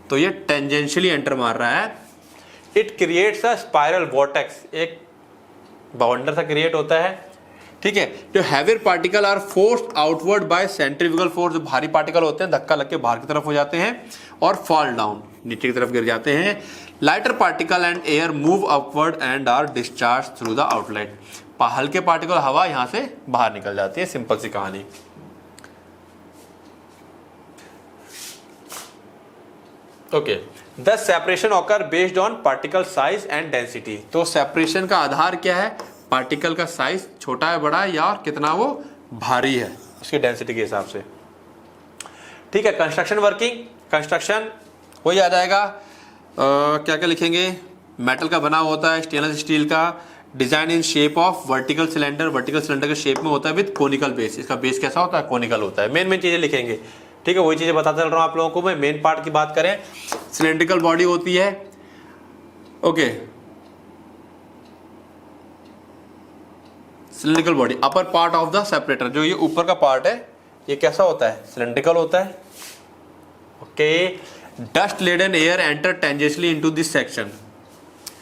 तो ये टेंजेंशियली एंटर मार रहा है। It creates a spiral vortex, एक बाउंडर सा क्रिएट होता है, ठीक है। जो heavier particle are forced outward by centrifugal force, जो भारी पार्टिकल होते हैं धक्का लग के बाहर की तरफ हो जाते हैं और फॉल डाउन, नीचे की तरफ गिर जाते हैं। Lighter particle and air move upward and are discharge through the outlet, हल्के पार्टिकल हवा यहां से बाहर निकल जाती है, सिंपल सी कहानी। Okay, the separation occur based on particle size and density. तो सेपरेशन का आधार क्या है, पार्टिकल का साइज छोटा है बड़ा है या और कितना वो भारी है उसकी डेंसिटी के हिसाब से, ठीक है। कंस्ट्रक्शन वर्किंग, कंस्ट्रक्शन वही आ जाएगा, क्या क्या लिखेंगे, मेटल का बना होता है, स्टेनलेस स्टील का, design in shape of vertical cylinder, vertical cylinder के शेप में होता है विद कोनिकल बेस। इसका बेस कैसा होता है? कोनिकल होता है। मेन चीजें लिखेंगे, ठीक है, वही चीजें बताता चल रहा हूं आप लोगों को मैं। मेन पार्ट की बात करें, सिलेंड्रिकल बॉडी होती है, okay, cylindrical body, upper part of the separator, जो ये ऊपर का पार्ट है ये कैसा होता है? सिलेंड्रिकल होता है, okay. Dust laden air enter tangentially into this section,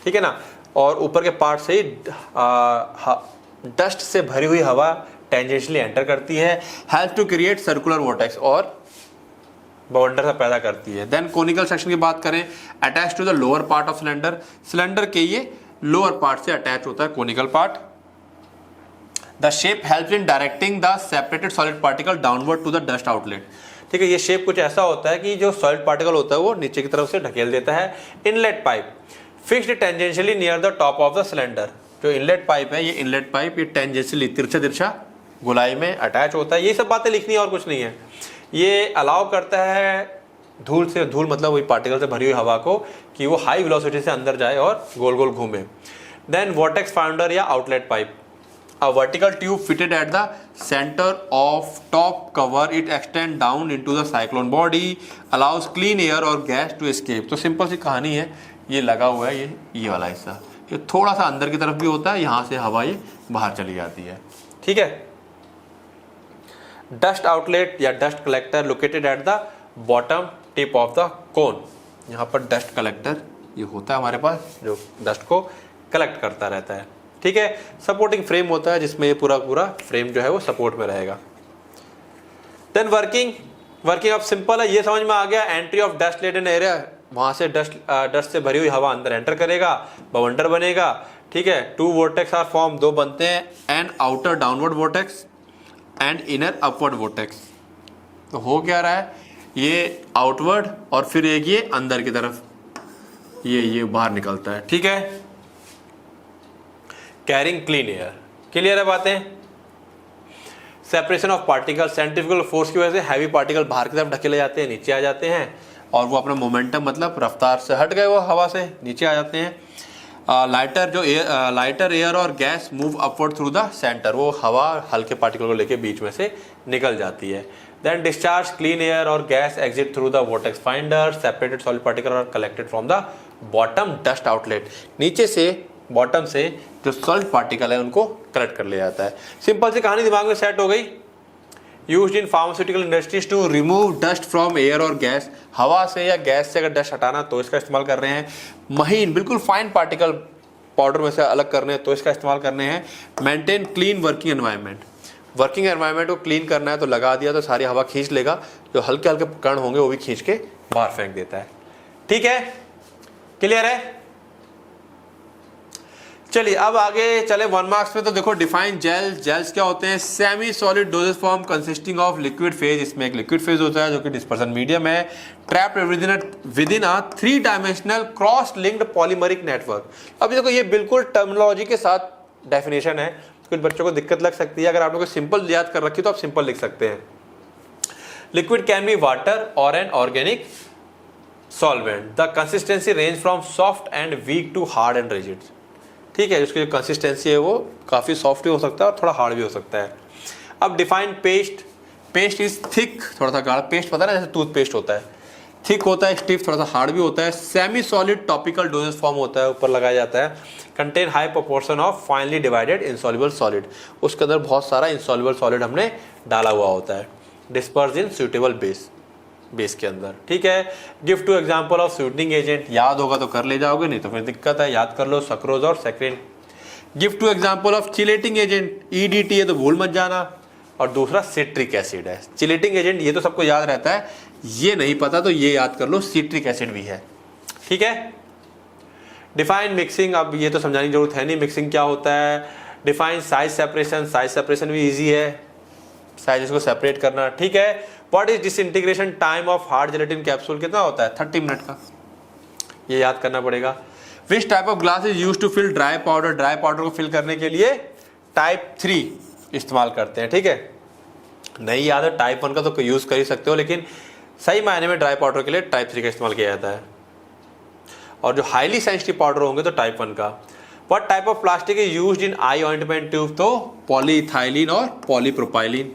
ठीक है ना, और ऊपर के पार्ट से ही डस्ट से भरी हुई हवा टेंजेंशियली एंटर करती है, help to create circular vortex, और बवंडर सा पैदा करती है। देन कोनिकल सेक्शन की बात करें, attach to the lower part of cylinder, cylinder के ये लोअर पार्ट से अटैच होता है conical part. The shape helps in directing the separated solid particle downward to the dust outlet, ठीक है। ये शेप कुछ ऐसा होता है कि जो सॉलिड पार्टिकल होता है वो नीचे की तरफ से ढकेल देता है। Inlet pipe fixed tangentially near the top of the cylinder, जो इनलेट पाइप है, ये इनलेट पाइप ये टेंजेंशियली तिरछा गोलाई में अटैच होता है। ये सब बातें लिखनी है और कुछ नहीं है। ये अलाउ करता है धूल मतलब वही पार्टिकल से भरी हुई हवा को कि वो हाई वेलोसिटी से अंदर जाए और गोल गोल घूमे। देन वोर्टेक्स फाउंडर या outlet pipe, a vertical tube fitted at the center of top cover, it extend down into the cyclone body, allows clean air or gas to escape। तो simple सी कहानी है, ये लगा हुआ है ये वाला हिस्सा, ये थोड़ा सा अंदर की तरफ भी होता है, यहाँ से हवा ये बाहर चली जाती है, ठीक है। डस्ट आउटलेट या dust collector located at the bottom tip of the cone, यहाँ पर डस्ट कलेक्टर ये होता है हमारे पास, जो डस्ट को कलेक्ट करता रहता है, ठीक है। सपोर्टिंग फ्रेम होता है जिसमें ये पूरा फ्रेम जो है वो सपोर्ट में रहेगा। देन वर्किंग अब सिंपल है, ये समझ में आ गया। Entry of dust laden area, वहां से डस्ट से भरी हुई हवा अंदर एंटर करेगा, बवंडर बनेगा, ठीक है। टू वोर्टेक्स आर फॉर्म, दो बनते हैं, and outer downward vortex and inner upward vortex. तो हो क्या रहा है, ये आउटवर्ड और फिर एक ये अंदर की तरफ ये बाहर निकलता है, ठीक है। कैरिंग क्लीन एयर, क्लियर है बातें। Separation of particle, centrifugal force की वजह से हैवी पार्टिकल बाहर की तरफ ढकेले जाते हैं, नीचे आ जाते हैं, और वो अपना मोमेंटम मतलब रफ्तार से हट गए, वो हवा से नीचे आ जाते हैं। लाइटर एयर और gas move upward through the centre, वो हवा हल्के पार्टिकल को लेके बीच में से निकल जाती है। देन डिस्चार्ज क्लीन एयर और gas exit through the vortex finder, separated solid particle are collected from the bottom dust outlet, नीचे से बॉटम से जो सॉलिड पार्टिकल है उनको कलेक्ट कर लिया जाता है। सिंपल सी कहानी दिमाग में सेट हो गई। Used in pharmaceutical industries to remove dust from air और गैस, हवा से या गैस से अगर डस्ट हटाना तो इसका इस्तेमाल कर रहे हैं। महीन बिल्कुल फाइन पार्टिकल पाउडर में से अलग करने हैं तो इसका इस्तेमाल करने हैं। Maintain clean working environment, working environment को क्लीन करना है तो लगा दिया तो सारी हवा खींच लेगा, जो हल्के हल्के कण होंगे वो भी खींच के बाहर फेंक देता है, ठीक है, क्लियर है। चलिए अब आगे चले 1 मार्क्स में। तो देखो डिफाइन जेल्स क्या होते हैं, semi solid doses form consisting of liquid phase, इसमें एक लिक्विड फेज होता है जो कि डिस्पर्सन मीडियम है, ट्रैप्ड विदिन अ 3 dimensional cross linked polymeric network. अब देखो ये बिल्कुल टर्मिनोलॉजी के साथ डेफिनेशन है, कुछ बच्चों को दिक्कत लग सकती है, अगर आप लोगों को सिंपल याद कर रखी तो आप सिंपल लिख सकते हैं। लिक्विड कैन बी वाटर और an organic solvent, the consistency range from soft and weak to hard and rigid, ठीक है। उसकी जो कंसिस्टेंसी है वो काफ़ी सॉफ्ट भी हो सकता है और थोड़ा हार्ड भी हो सकता है। अब डिफाइन पेस्ट इज थिक, थोड़ा सा गाढ़ा, पेस्ट पता है ना जैसे टूथपेस्ट होता है, थिक होता है, स्टिफ थोड़ा सा हार्ड भी होता है। Semi solid topical doses form होता है, ऊपर लगाया जाता है। Contain high proportion of finally divided insoluble solid, उसके अंदर बहुत सारा इंसॉल्युबल सॉलिड हमने डाला हुआ होता है। डिस्पर्स इन सुटेबल बेस के अंदर, ठीक है। Give two example of sweetening agent, याद होगा तो कर ले जाओगे, नहीं तो फिर दिक्कत है, याद कर लो, सक्रोज और saccharine. Give two example of chelating agent, EDT है तो भूल मत जाना, और दूसरा सिट्रिक एसिड है। चिलेटिंग एजेंट ये तो सबको याद रहता है, ये नहीं पता तो ये याद कर लो, सिट्रिक एसिड भी है, ठीक है। डिफाइन मिक्सिंग, अब ये तो समझाने की जरूरत है नहीं, मिक्सिंग क्या होता है। डिफाइन साइज सेपरेशन भी ईजी है, साइज को सेपरेट करना, ठीक है। What is disintegration time of hard gelatin capsule, कितना होता है, 30 मिनट का, ये याद करना पड़ेगा। Which type of glass is use to fill dry powder को फिल करने के लिए टाइप 3 इस्तेमाल करते हैं, ठीक है। नहीं याद है टाइप 1 का तो यूज कर ही सकते हो, लेकिन सही मायने में ड्राई पाउडर के लिए टाइप 3 का इस्तेमाल किया जाता है, और जो हाईली सेंसिटिव पाउडर होंगे तो टाइप 1 का। What type of plastic is used in I ointment tube, तो पॉलीइथाइलिन और पॉलीप्रोपाइलिन।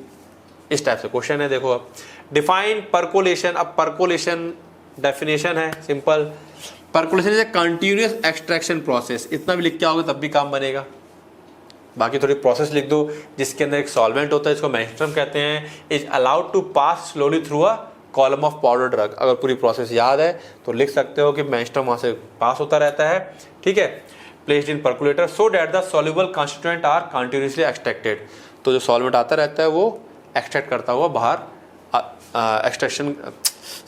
इस टाइप से क्वेश्चन है। देखो अब डिफाइन परकोलेशन। अब परकोलेशन डेफिनेशन है simple, percolation is a continuous extraction process. इतना भी लिख के आओगे तब भी काम बनेगा। बाकी थोड़ी प्रोसेस लिख दो जिसके अंदर एक सॉल्वेंट होता है, इसको मेंस्ट्रुम कहते हैं, is allowed to pass slowly through a column of powder drug. अगर पूरी प्रोसेस याद है तो लिख सकते हो कि मेंस्ट्रुम वहां से पास होता रहता है, ठीक है। Placed in percolator so that the soluble constituent are continuously extracted. तो जो सॉल्वेंट आता रहता है वो एक्सट्रैक्ट करता हुआ बाहर एक्सट्रैक्शन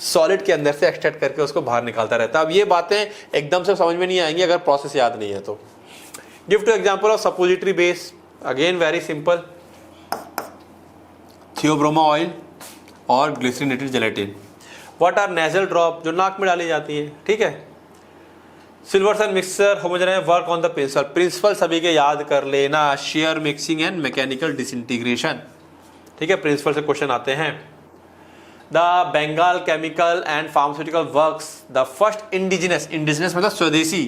सॉलिड के अंदर से एक्सट्रैक्ट करके उसको बाहर निकालता रहता है। अब ये बातें एकदम से समझ में नहीं आएंगी अगर प्रोसेस याद नहीं है तो। Give two example of suppository base, again very simple, theobroma oil और glycerinated gelatin. What are nasal drop, जो नाक में डाली जाती है, ठीक है। Silverson mixture homogenize work on the principle, principle सभी के याद कर लेना, shear mixing and mechanical disintegration, ठीक है। प्रिंसिपल से क्वेश्चन आते हैं। The Bengal Chemical and Pharmaceutical Works the first indigenous, indigenous मतलब स्वदेशी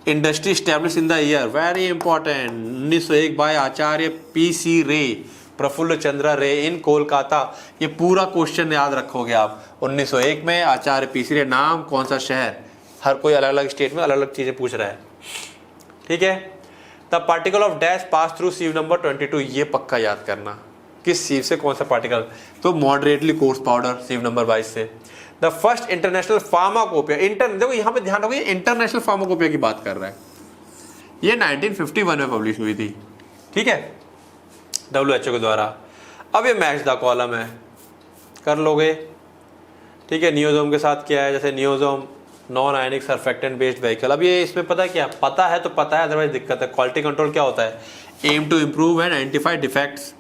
industry establish in the year, very important, 1901 by Acharya P C. Ray, Prafulla चंद्र रे इन कोलकाता। ये पूरा क्वेश्चन याद रखोगे आप। 1901 में आचार्य पी.सी. रे, नाम कौन सा शहर, हर कोई अलग अलग स्टेट में अलग अलग चीजें पूछ रहा है, ठीक है। The particle of dash pass through sieve number 22, ये पक्का याद करना, किस सीव से कौन सा पार्टिकल, तो मॉडरेटली कोर्स पाउडर सीव नंबर 22 से। द फर्स्ट इंटरनेशनल फार्माकोपिया, देखो यहाँ पे ध्यान रखो, ये इंटरनेशनल फार्माकोपिया की बात कर रहा है, ये 1951 में पब्लिश हुई थी, ठीक है, WHO के द्वारा। अब ये मैच द कॉलम है, कर लोगे, ठीक है। नियोजोम के साथ क्या है, जैसे niosome non ionic surfactant based vehicle. अब ये इसमें पता है क्या, पता है तो पता है, अदरवाइज दिक्कत है। क्वालिटी कंट्रोल क्या होता है, aim to improve and identify defects.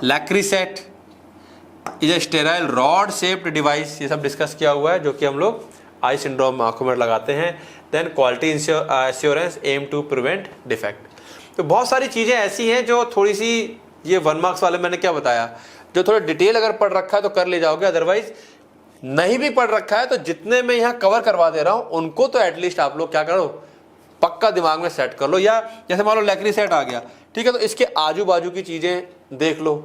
Lacrisert is a sterile rod shaped device, ये सब डिस्कस किया हुआ है, जो कि हम लोग आई सिंड्रोम आंखों में लगाते हैं। Then quality assurance aim to prevent defect. तो बहुत सारी चीज़ें ऐसी हैं जो थोड़ी सी, ये 1 मार्क्स वाले मैंने क्या बताया, जो थोड़ा डिटेल अगर पढ़ रखा है तो कर ले जाओगे, अदरवाइज नहीं भी पढ़ रखा है तो जितने मैं यहाँ कवर करवा दे रहा हूँ उनको तो एटलीस्ट आप लोग क्या करो, पक्का दिमाग में सेट कर लो। या जैसे मान लो लैक्रीसेट आ गया, ठीक है, तो इसके आजू बाजू की चीज़ें देख लो,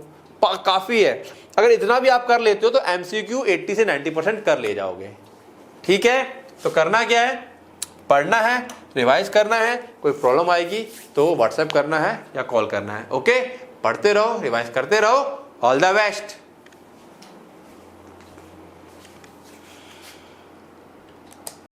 काफ़ी है। अगर इतना भी आप कर लेते हो तो MCQ 80 से 90% कर ले जाओगे, ठीक है। तो करना क्या है, पढ़ना है, रिवाइज करना है, कोई प्रॉब्लम आएगी तो व्हाट्सएप करना है या कॉल करना है, ओके। पढ़ते रहो, रिवाइज करते रहो, ऑल द बेस्ट।